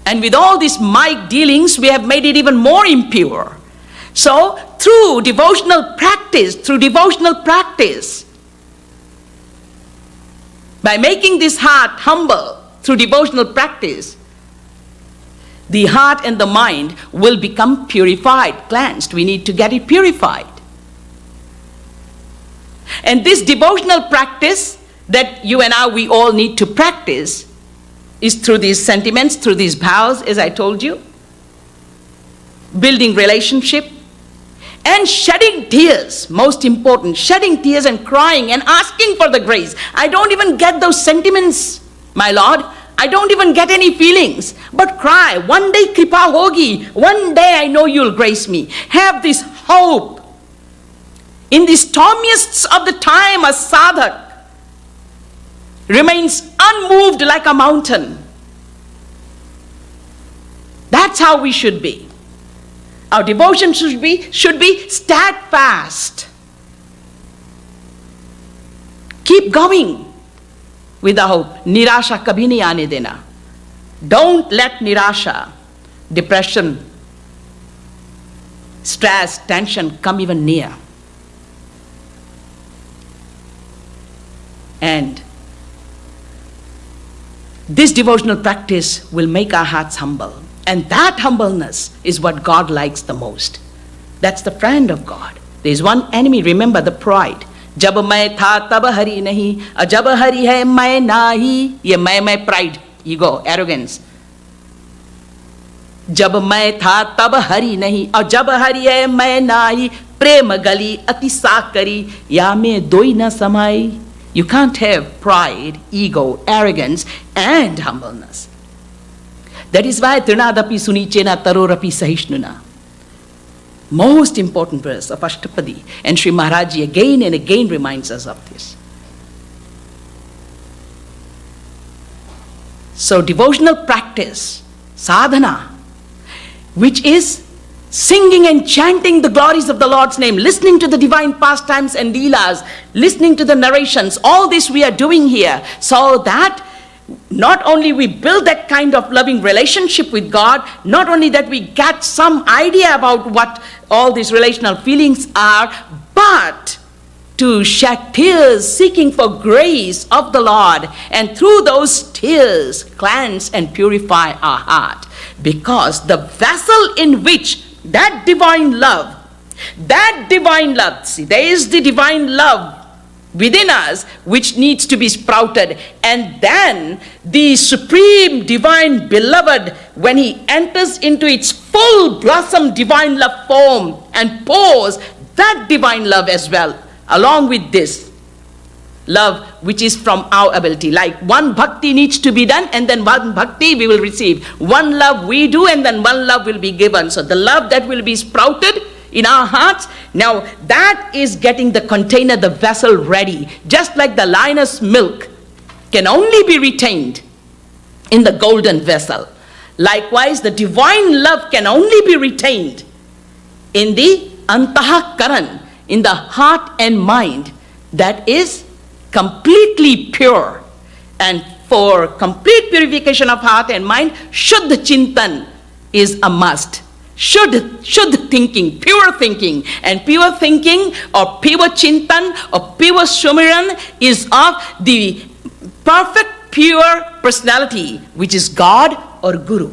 And with all these mic dealings, we have made it even more impure. So, through devotional practice, by making this heart humble through devotional practice, the heart and the mind will become purified, cleansed. We need to get it purified. And this devotional practice that you and I, we all need to practice is through these sentiments, through these vows, as I told you, building relationship, and shedding tears, most important, shedding tears and crying and asking for the grace. I don't even get those sentiments, my Lord. I don't even get any feelings, but cry. One day kripa hogi. One day I know you'll grace me. Have this hope. In the stormiest of the time, a sadhak remains unmoved like a mountain. That's how we should be. Our devotion should be steadfast. Keep going with the hope. Nirasha kabhi nahi aane dena. Don't let nirasha, depression, stress, tension come even near. And this devotional practice will make our hearts humble. And that humbleness is what God likes the most. That's the friend of God. There is one enemy, remember, the pride. Jab main tha tab hari nahi, jab hari hai main nahi. Ye main pride, ego, arrogance. Jab main tha tab hari nahi, jab hari hai main nahi. Prem gali ati sakari, ya mein doi na samai. You can't have pride, ego, arrogance, and humbleness. That is why Trinadapi Sunichena Tarorapi Sahishnuna. Most important verse of Ashtapadi. And Sri Maharaj again and again reminds us of this. So devotional practice, sadhana, which is singing and chanting the glories of the Lord's name, listening to the divine pastimes and leelas, listening to the narrations, all this we are doing here so that not only we build that kind of loving relationship with God, not only that we get some idea about what all these relational feelings are, but to shed tears seeking for grace of the Lord, and through those tears cleanse and purify our heart. Because the vessel in which that divine love, see, there is the divine love within us which needs to be sprouted, and then the supreme divine beloved, when he enters into its full blossom divine love form and pours that divine love as well along with this love which is from our ability. Like one bhakti needs to be done, and then one bhakti we will receive. One love we do, and then one love will be given. So the love that will be sprouted in our hearts, now that is getting the container, the vessel ready. Just like the lioness milk can only be retained in the golden vessel, likewise the divine love can only be retained in the antahakaran, in the heart and mind that is completely pure. And for complete purification of heart and mind, Shuddha Chintan is a must. Shuddha thinking, pure thinking. And pure thinking or pure Chintan or pure Sumiran is of the perfect pure personality, which is God or Guru.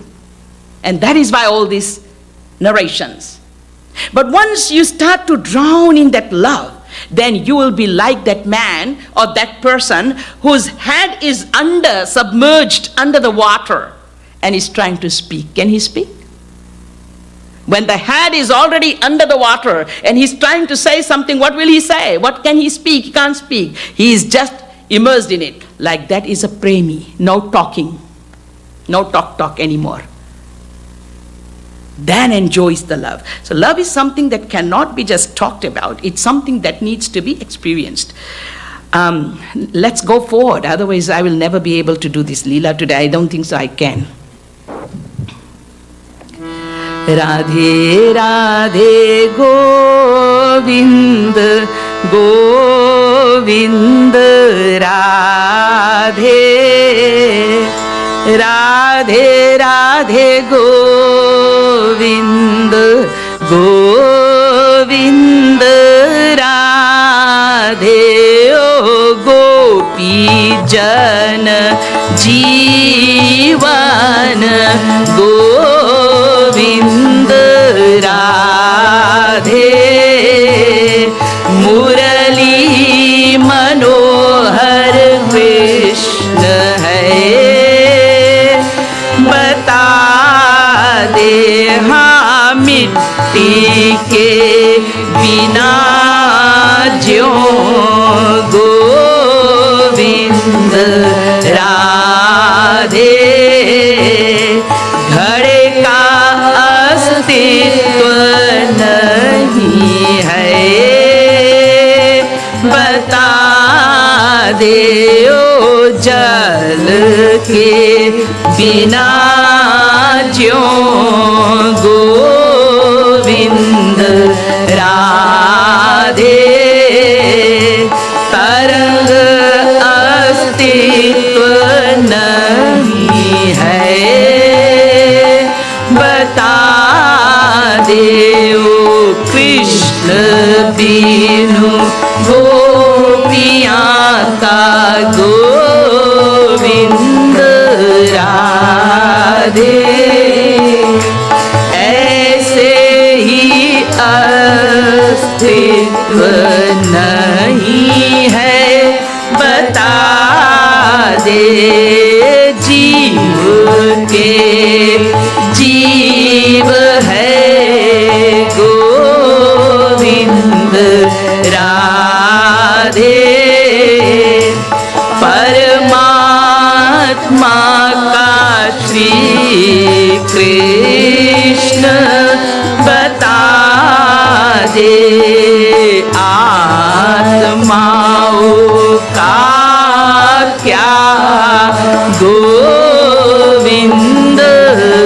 And that is why all these narrations. But once you start to drown in that love, then you will be like that man or that person whose head is submerged under the water and is trying to speak. Can he speak? When the head is already under the water and he's trying to say something, what will he say? What can he speak? He can't speak. He is just immersed in it. Like that is a premi. No talking. No talk anymore. Then enjoys the love. So love is something that cannot be just talked about. It's something that needs to be experienced. Let's go forward. Otherwise, I will never be able to do this Leela today. I don't think so I can. Radhe Radhe Govind Govind Radhe Radhe Radhe Govind Govind Radhe O Gopi Jana Jeevan Govind Radhe Murali Manohar Krishna hai बता दे हाँ मिट्टी के बिना ज्यों गोविंद राधे घड़े का अस्तित्व नहीं है बता दे ओ जल के बिना ज्यों गोविंद राधे तरंग अस्तित्व नहीं है बता दे ओ कृष्ण बिनु गोपियाँ का गोविंद राधे ऐसे ही अस्तित्व नहीं है बता दे जीव के जीव है गोविंद राधे परमात्मा का श्री कृष्ण बता दे आत्माओं का क्या गोविंद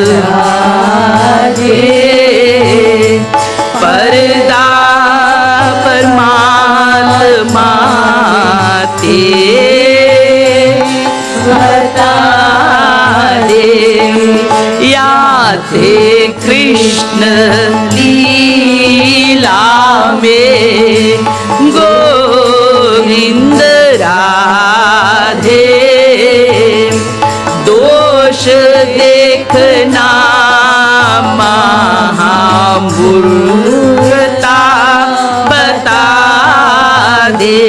राधे परदा परमात्मा ते बता राधे कृष्ण लीला में गोविंद राधे दोष देखना महामूर्खता बता दे.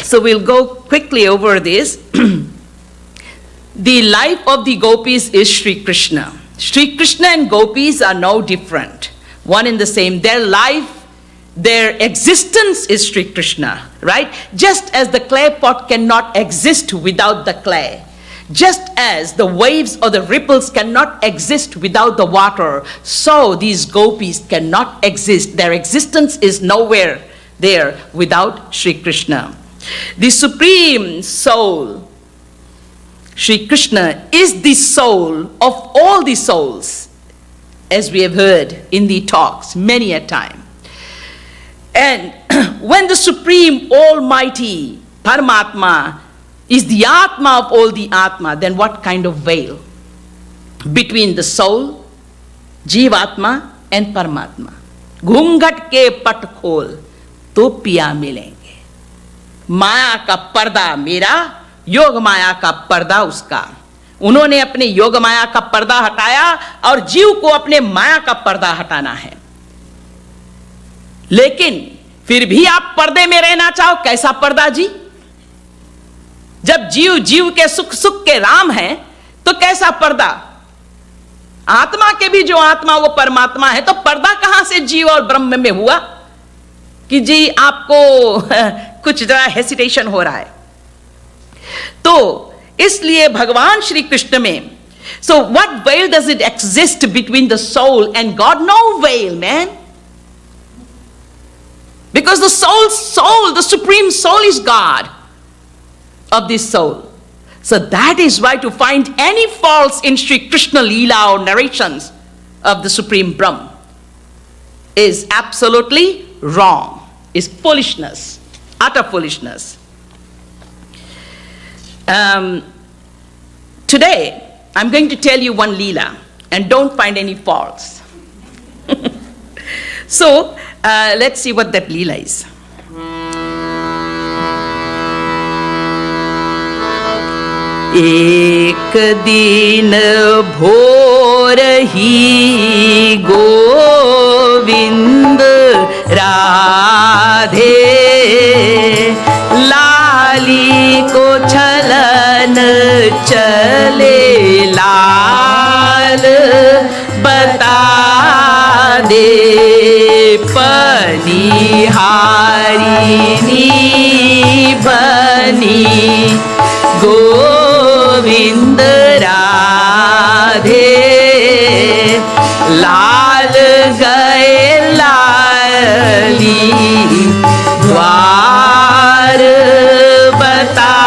So we'll go quickly over this. The life of the gopis is Sri Krishna. Sri Krishna and gopis are no different, one in the same. Their life, their existence is Sri Krishna, right? Just as the clay pot cannot exist without the clay, just as the waves or the ripples cannot exist without the water, so these gopis cannot exist. Their existence is nowhere there without Sri Krishna. The Supreme Soul, Sri Krishna, is the soul of all the souls, as we have heard in the talks many a time. And when the Supreme Almighty Paramatma is the Atma of all the Atma, then what kind of veil between the soul, Jivatma and Paramatma? घूंघट के पट खोल तो पिया मिलेंगे. माया का पर्दा मेरा, योग माया का पर्दा उसका. उन्होंने अपने योग माया का पर्दा हटाया और जीव को अपने माया का पर्दा हटाना है. लेकिन फिर भी आप पर्दे में रहना चाहो, कैसा पर्दा जी? जब जीव जीव के सुख सुख के राम है तो कैसा पर्दा? आत्मा के भी जो आत्मा वो परमात्मा है, तो पर्दा कहां से जीव और ब्रह्म में हुआ कि जी आपको कुछ जरा हेसिटेशन हो रहा है? तो इसलिए भगवान श्री कृष्ण में, so what veil does it exist between the soul and God? No veil, man. Because the soul, the supreme soul is God of this soul. So that is why to find any faults in Sri Krishna Leela or narrations of the Supreme Brahm is absolutely wrong, is foolishness, utter foolishness. Today, I'm going to tell you one Leela, and don't find any faults. So, let's see what that Leela is. एक दिन भोर ही गोविंद राधे लाली को छलन चले लाल बता दे पनिहारिनी बनी गोविंद राधे लाल गए लाली द्वार बता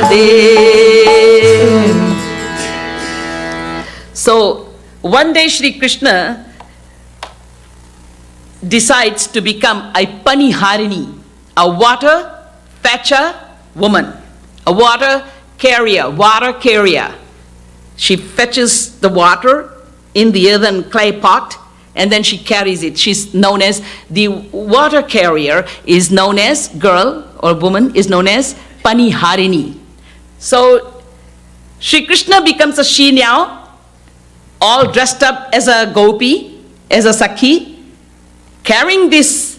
दे. So one day Shri Krishna decides to become a paniharini, a water fetcher woman, a water carrier. She fetches the water in the earthen clay pot and then she carries it. She's known as the water carrier, is known as girl or woman, is known as paniharini. So Shri Krishna becomes a she now, all dressed up as a gopi, as a sakhi, carrying this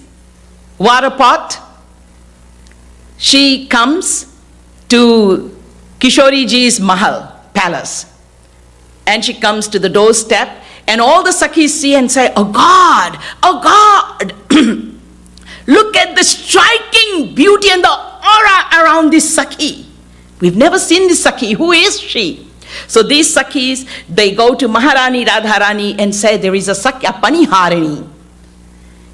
water pot. She comes to Kishori Ji's Mahal, palace. And she comes to the doorstep, and all the Sakhis see and say, oh God, look at the striking beauty and the aura around this Sakhi. We've never seen this Sakhi. Who is she? So these Sakhis, they go to Maharani Radha Rani and say, there is a Sakhi, a Paniharini.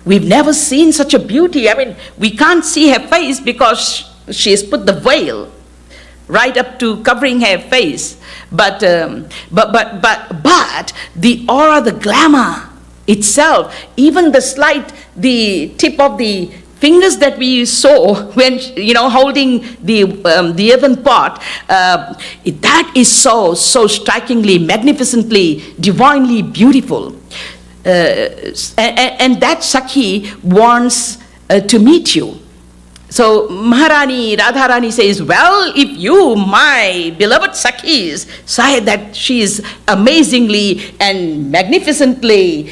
We've never seen such a beauty. I mean, we can't see her face because she has put the veil right up to covering her face. But the aura, the glamour itself, even the tip of the fingers that we saw when, holding the earthen pot, that is so strikingly, magnificently, divinely beautiful. And that Sakhi wants to meet you. So Maharani, Radha Rani says, well, if you, my beloved Sakhis, say that she is amazingly and magnificently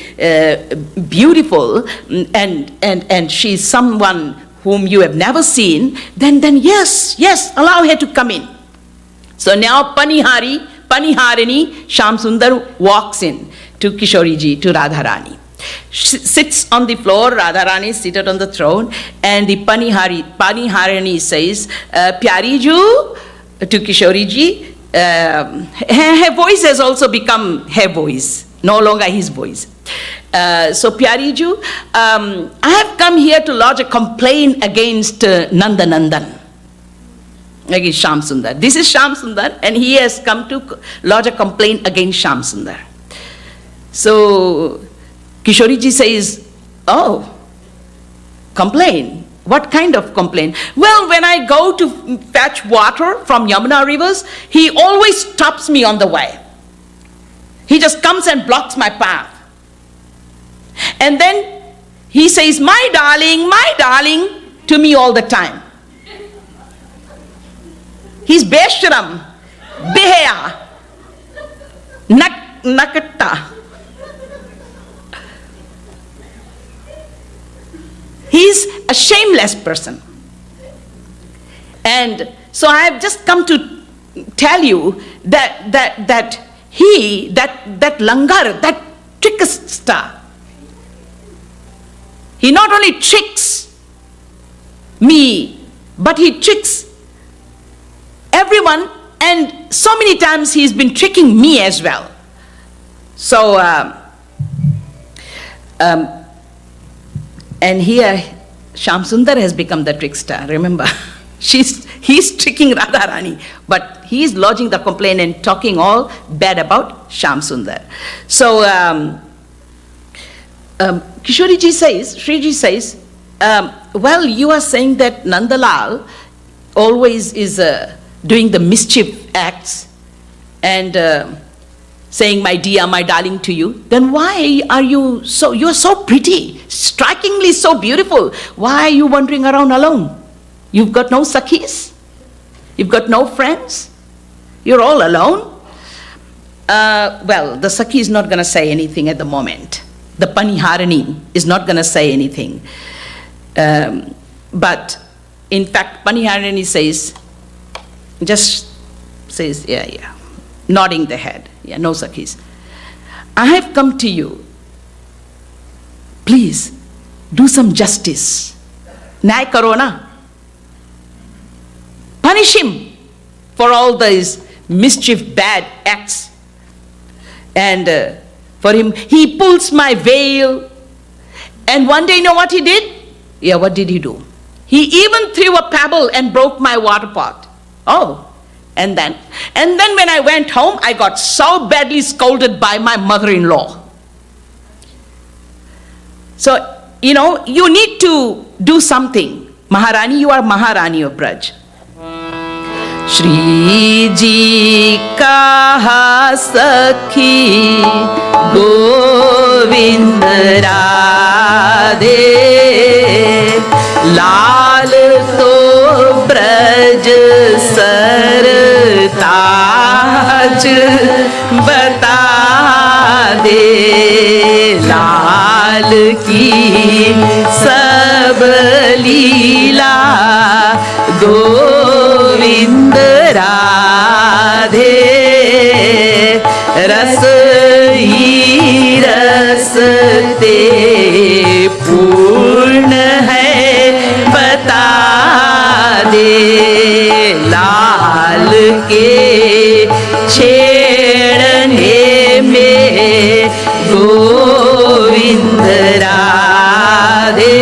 beautiful, and she is someone whom you have never seen, then yes, allow her to come in. So now Paniharini, Shyam Sundar walks in to Kishori Ji, to Radha Rani. She sits on the floor, Radha Rani is seated on the throne, and the Paniharini says, Pyari Ju, to Kishori Ji. Her voice has also become her voice, no longer his voice. So Pyari Ju, I have come here to lodge a complaint against Nandanandan, against Shyam Sundar. This is Shyam Sundar, and he has come to lodge a complaint against Shyam Sundar. So Kishori Ji says, oh, complaint? What kind of complaint? Well, when I go to fetch water from Yamuna rivers, he always stops me on the way. He just comes and blocks my path. And then he says, my darling, to me all the time. He's Beshram, Beheya, Nakatta. He's a shameless person. And so I have just come to tell you that langar, that trickster, he not only tricks me, but he tricks everyone, and so many times he's been tricking me as well. So, and here, Shyam Sundar has become the trickster, remember? He's tricking Radha Rani, but he's lodging the complaint and talking all bad about Shyam Sundar. So, Kishori Ji says, Shri Ji says, well, you are saying that Nandalal always is doing the mischief acts and saying, my dear, my darling to you, then why are you're so pretty, strikingly so beautiful. Why are you wandering around alone? You've got no sakhis? You've got no friends? You're all alone? Well, the sakhi is not going to say anything at the moment. The Paniharini is not going to say anything. But in fact, Paniharini says, yeah, nodding the head. Yeah, no sakhis. I have come to you. Please, do some justice. Nyay karo na. Punish him for all these mischief, bad acts. And for him, he pulls my veil. And one day, you know what he did? Yeah, what did he do? He even threw a pebble and broke my water pot. Oh. And then when I went home, I got so badly scolded by my mother-in-law. So, you need to do something. Maharani, you are Maharani of Braj. Shri Ji kaha sakhi Govind Radhe Lal to Braj sar ताज बता दे लाल की सब लीला गोविंद राधे रस ही रस ते पूर्ण है बता दे लाल के छेड़ने में गोविंद राधे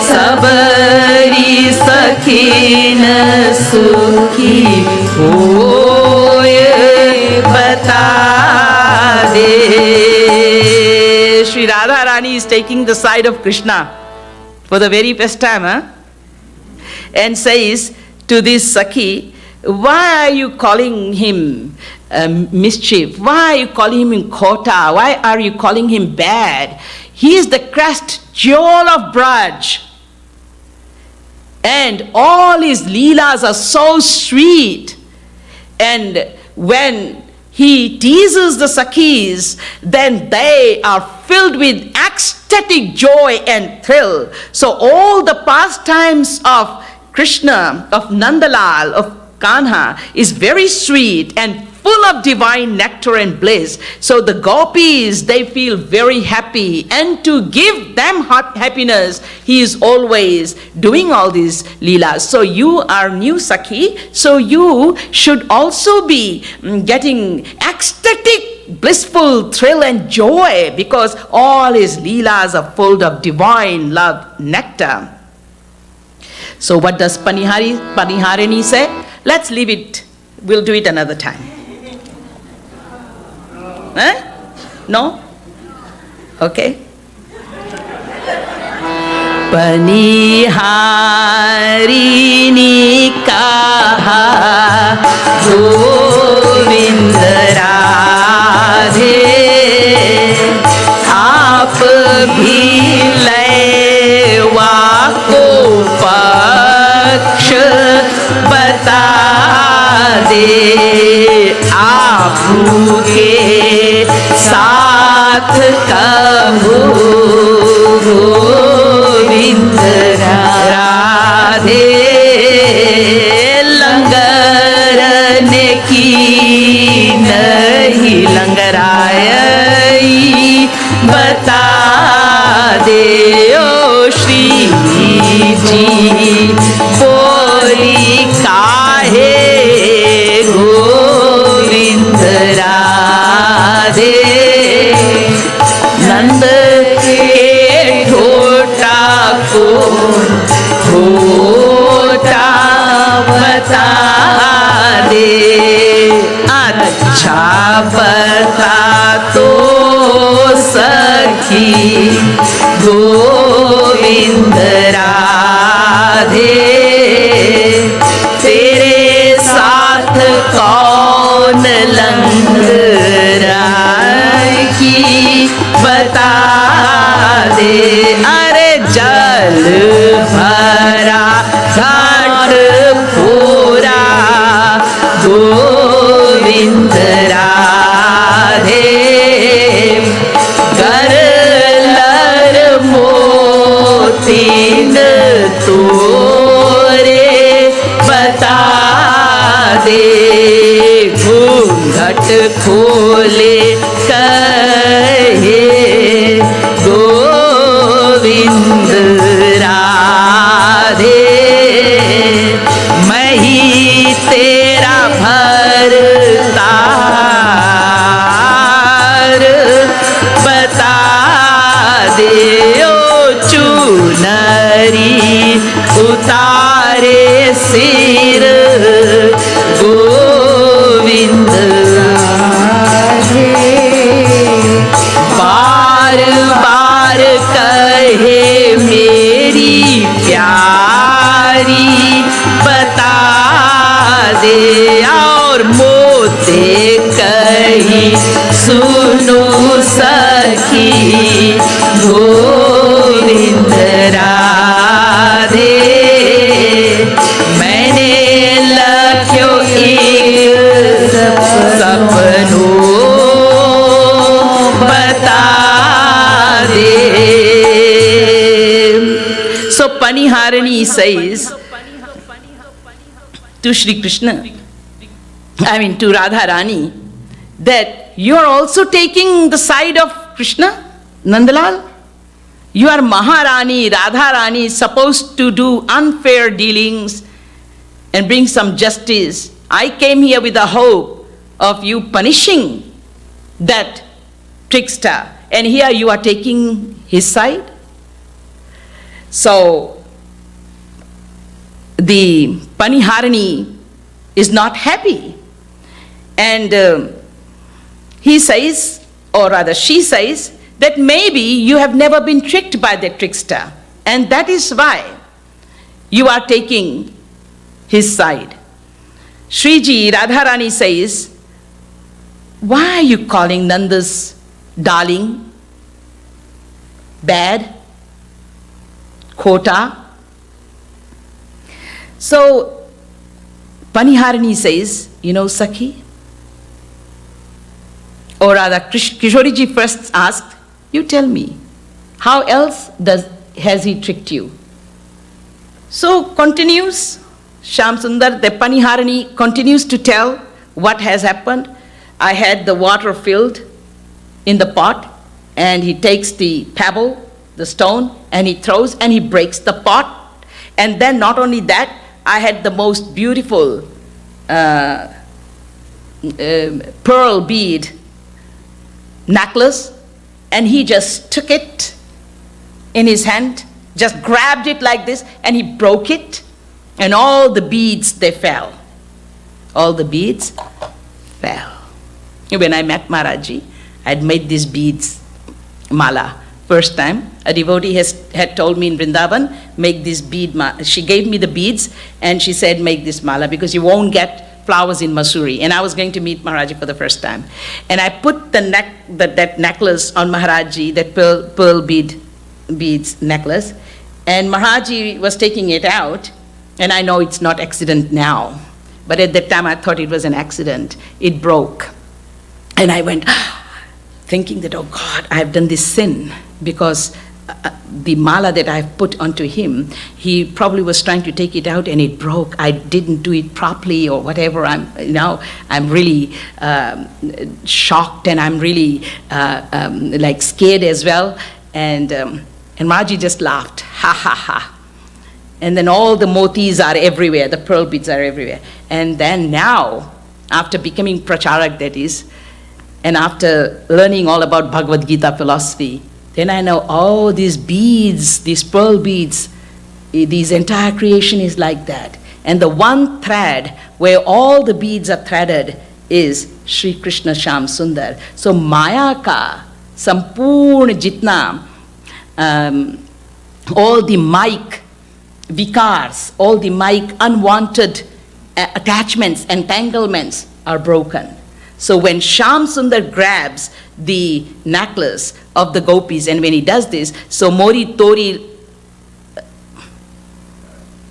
सबरी सखीन सुखी होए बता दे. Sri Radha Rani is taking the side of Krishna. for the very first time, huh? And says to this Sakhi, why are you calling him mischief? Why are you calling him Khota? Why are you calling him bad? He is the crest jewel of Braj. And all his leelas are so sweet. And when he teases the Sakhis, then they are filled with ecstatic joy and thrill. So all the pastimes of Krishna, of Nandalal, of Kanha is very sweet and full of divine nectar and bliss. So the gopis, they feel very happy. And to give them happiness, he is always doing all these leelas. So you are new Sakhi, so you should also be getting ecstatic, blissful thrill and joy, because all his leelas are full of divine love nectar. So what does Paniharini say? Let's leave it. We'll do it another time. No? Okay. Paniharini kaha Govind Radhe aap bhi lewa ko paksh bata de आपू के साथ कहो गोविंद राधे लंगर ने की नहीं लंगराई बता दे ओ श्री जी बोली काहे राधे नंद के ठोटा को ठोटा बता दे अच्छा बता तो सखी गोविंद राधे तेरे साथ कौन लंगराई की बता दे अरे जल भरा घाट पूरा गोविंद राधे कर लर मोतीन तोरे बता दे घूंघट खोले कहे गोविंद राधे मैं ही तेरा भरतार बता दे ओ चुनरी उतारे सिर गोविंद राधे बार बार कहे मेरी प्यारी बता दे और मोते कही सुनो सखी गोविंद राधे मैंने लख्यो एक सपनों बता दे. So Paniharini says to Shri Krishna, to Radha Rani, that you are also taking the side of Krishna, Nandalal. You are Maharani, Radha Rani, supposed to do unfair dealings and bring some justice. I came here with the hope of you punishing that trickster, and here you are taking his side. So the Paniharini is not happy, and he says, or rather she says, that maybe you have never been tricked by the trickster. And that is why you are taking his side. Shriji Radha Rani says, why are you calling Nanda's darling bad? Khota? So, Paniharani says, Sakhi? Or rather, Kishoriji first asked, you tell me, how else has he tricked you? So, continues, Shyam Sundar, the Paniharani continues to tell what has happened. I had the water filled in the pot, and he takes the pebble, the stone, and he throws and he breaks the pot. And then not only that, I had the most beautiful pearl bead necklace, and he just took it in his hand, just grabbed it like this, and he broke it, and all the beads, they fell. All the beads fell. When I met Maharajji, I had made these beads mala. First time, a devotee had told me in Vrindavan, make this bead mala. She gave me the beads and she said, make this mala because you won't get flowers in Masuri. And I was going to meet Maharajji for the first time. And I put that necklace on Maharajji, that pearl beads necklace. And Maharajji was taking it out. And I know it's not accident now. But at that time I thought it was an accident. It broke. And I went, thinking that, oh God, I have done this sin, because the mala that I've put onto him, he probably was trying to take it out and it broke. I didn't do it properly or whatever. I'm really shocked, and I'm really like scared as well. And Maharajji just laughed, ha ha ha. And then all the motis are everywhere, the pearl beads are everywhere. And then now, after becoming pracharak, that is, and after learning all about Bhagavad Gita philosophy, then I know, oh, these beads, these pearl beads, this entire creation is like that. And the one thread where all the beads are threaded is Shri Krishna Shyam Sundar. So Maya ka sampurna jitna, all the mic vikars, all the mic unwanted attachments, entanglements are broken. So when Shyam Sundar grabs the necklace of the gopis, and when he does this, so Mori Tori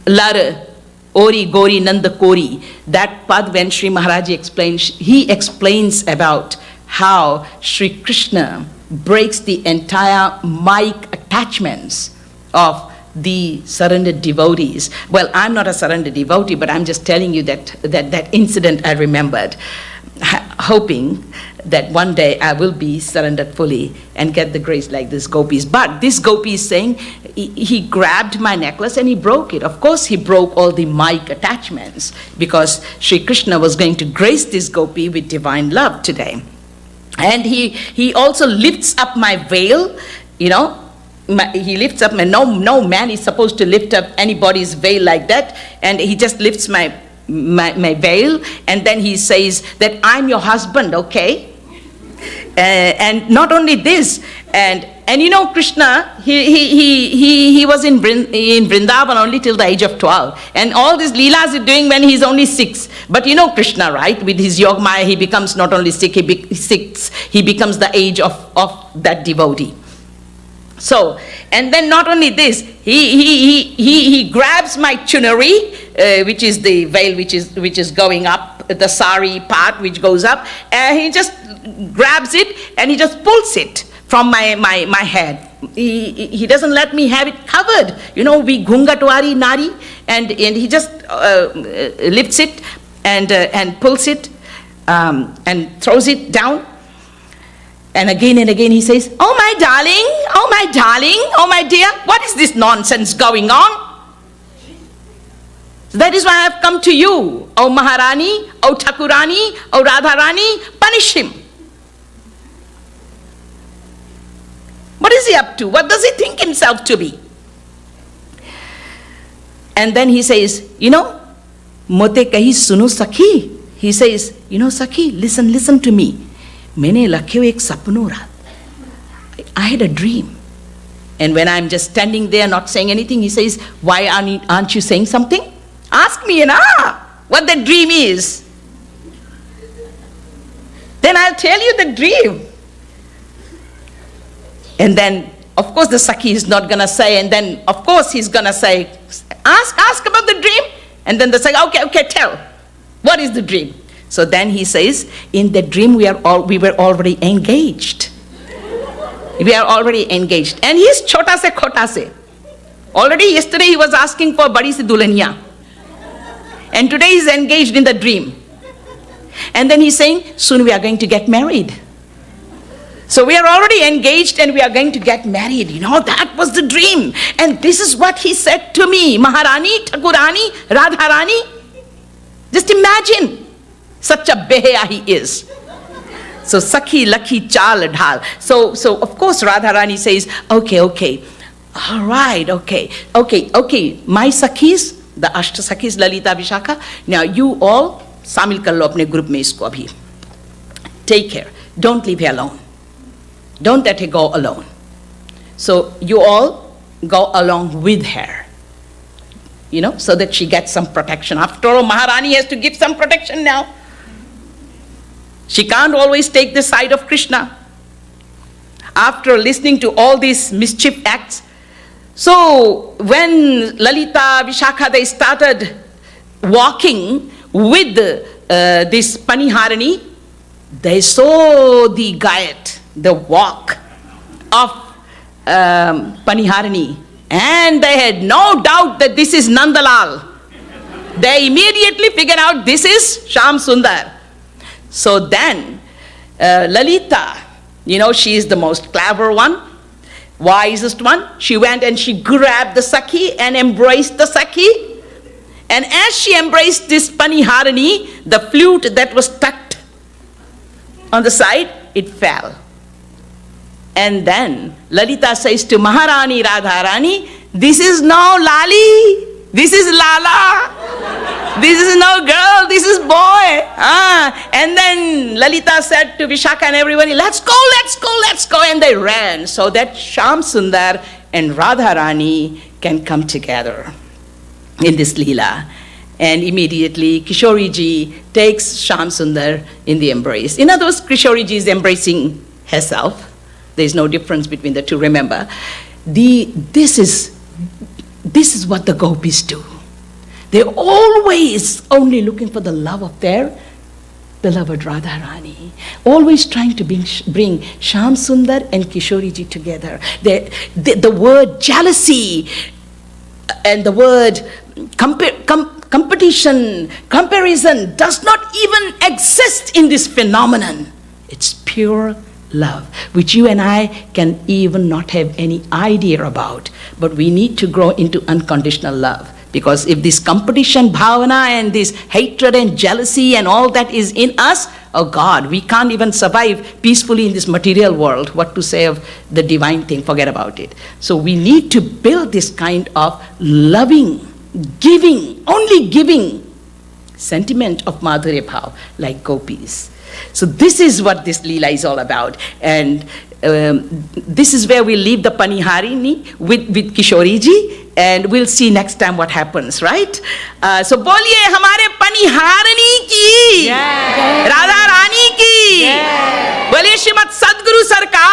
Lar Ori Gori Nanda Kori, that pad when Sri Maharaj explains, he explains about how Sri Krishna breaks the entire mic attachments of the surrendered devotees. Well, I'm not a surrendered devotee, but I'm just telling you that incident I remembered, hoping that one day I will be surrendered fully and get the grace like this gopis. But this gopi is saying, he grabbed my necklace and he broke it. Of course, he broke all the mic attachments, because Sri Krishna was going to grace this gopi with divine love today. And he also lifts up my veil, he lifts up my, no man is supposed to lift up anybody's veil like that, and he just lifts my veil, and then he says that I'm your husband, okay? And not only this, and Krishna, he was in Vrindavan only till the age of 12, and all these leelas he's doing when he's only 6. But Krishna, right, with his Yoga Maya, he becomes not only 6, he becomes the age of that devotee. So, and then not only this, he grabs my chunari, which is the veil which is going up, the sari part which goes up, and he just grabs it and he just pulls it from my head. He doesn't let me have it covered. We gungatwari nari, and he just lifts it and pulls it and throws it down. And again he says, oh my darling, oh my dear, what is this nonsense going on? So that is why I have come to you, oh Maharani, oh Thakurani, oh Radha Rani, punish him. What is he up to? What does he think himself to be? And then he says, mote kahi suno sakhi. He says, Sakhi, listen to me. मैंने लखे हुए एक सपनों रात, I had a dream, And when I'm just standing there not saying anything, he says, why aren't you saying something? Ask me, what the dream is. Then I'll tell you the dream. And then, of course, the Sakhi is not going to say, and then, of course, he's going to say, ask about the dream. And then the Sakhi, okay, tell. What is the dream? So then he says, in the dream we were already engaged. We are already engaged. And he's chota se khota se. Already yesterday he was asking for badi si dulhaniya. And today he's engaged in the dream. And then he's saying, soon we are going to get married. So we are already engaged and we are going to get married. That was the dream. And this is what he said to me. Maharani, Thakurani, Radharani. Just imagine. Such a beheya he is. So Sakhi, Lakhi, Chal, Dhal. So of course Radharani says, okay. All right, okay. My Sakhis, the Ashta Sakhis, Lalita, Vishakha. Now you all, Samil kar lo apne group mein isko abhi. Take care. Don't leave her alone. Don't let her go alone. So you all go along with her, so that she gets some protection. After all, Maharani has to give some protection now. She can't always take the side of Krishna. After listening to all these mischief acts. So when Lalita, Vishakha, they started walking with this Paniharani, they saw the gayat, the walk of Paniharani, and they had no doubt that this is Nandalal. They immediately figured out this is Sham Sundar. So then Lalita, she is the most clever one, wisest one. She went and she grabbed the Sakhi and embraced the Sakhi. And as she embraced this Paniharani, the flute that was tucked on the side, it fell. And then Lalita says to Maharani Radharani, this is no Lali, this is Lala. This is no girl, this is boy. And then Lalita said to Vishakha and everybody, let's go. And they ran so that Sham Sundar and Radharani can come together in this Leela. And immediately Kishori Ji takes Sham Sundar in the embrace. In other words, Kishori Ji is embracing herself. There is no difference between the two, remember. This is what the gopis do. They're always only looking for the love of their beloved Radharani. Always trying to bring Sham Sundar and Kishori Ji together. The word jealousy and the word competition, comparison does not even exist in this phenomenon. It's pure love, which you and I can even not have any idea about. But we need to grow into unconditional love. Because if this competition bhavana and this hatred and jealousy and all that is in us, oh God, we can't even survive peacefully in this material world. What to say of the divine thing, forget about it. So we need to build this kind of loving, giving, only giving sentiment of Madhurya Bhav, like gopis. So this is what this Leela is all about. And this is where we leave the Paniharini with Kishori Ji. And we'll see next time what happens, right? So बोलिए हमारे पनिहारनी की, राधा रानी की, बोलिए श्रीमद सद्गुरु सरकार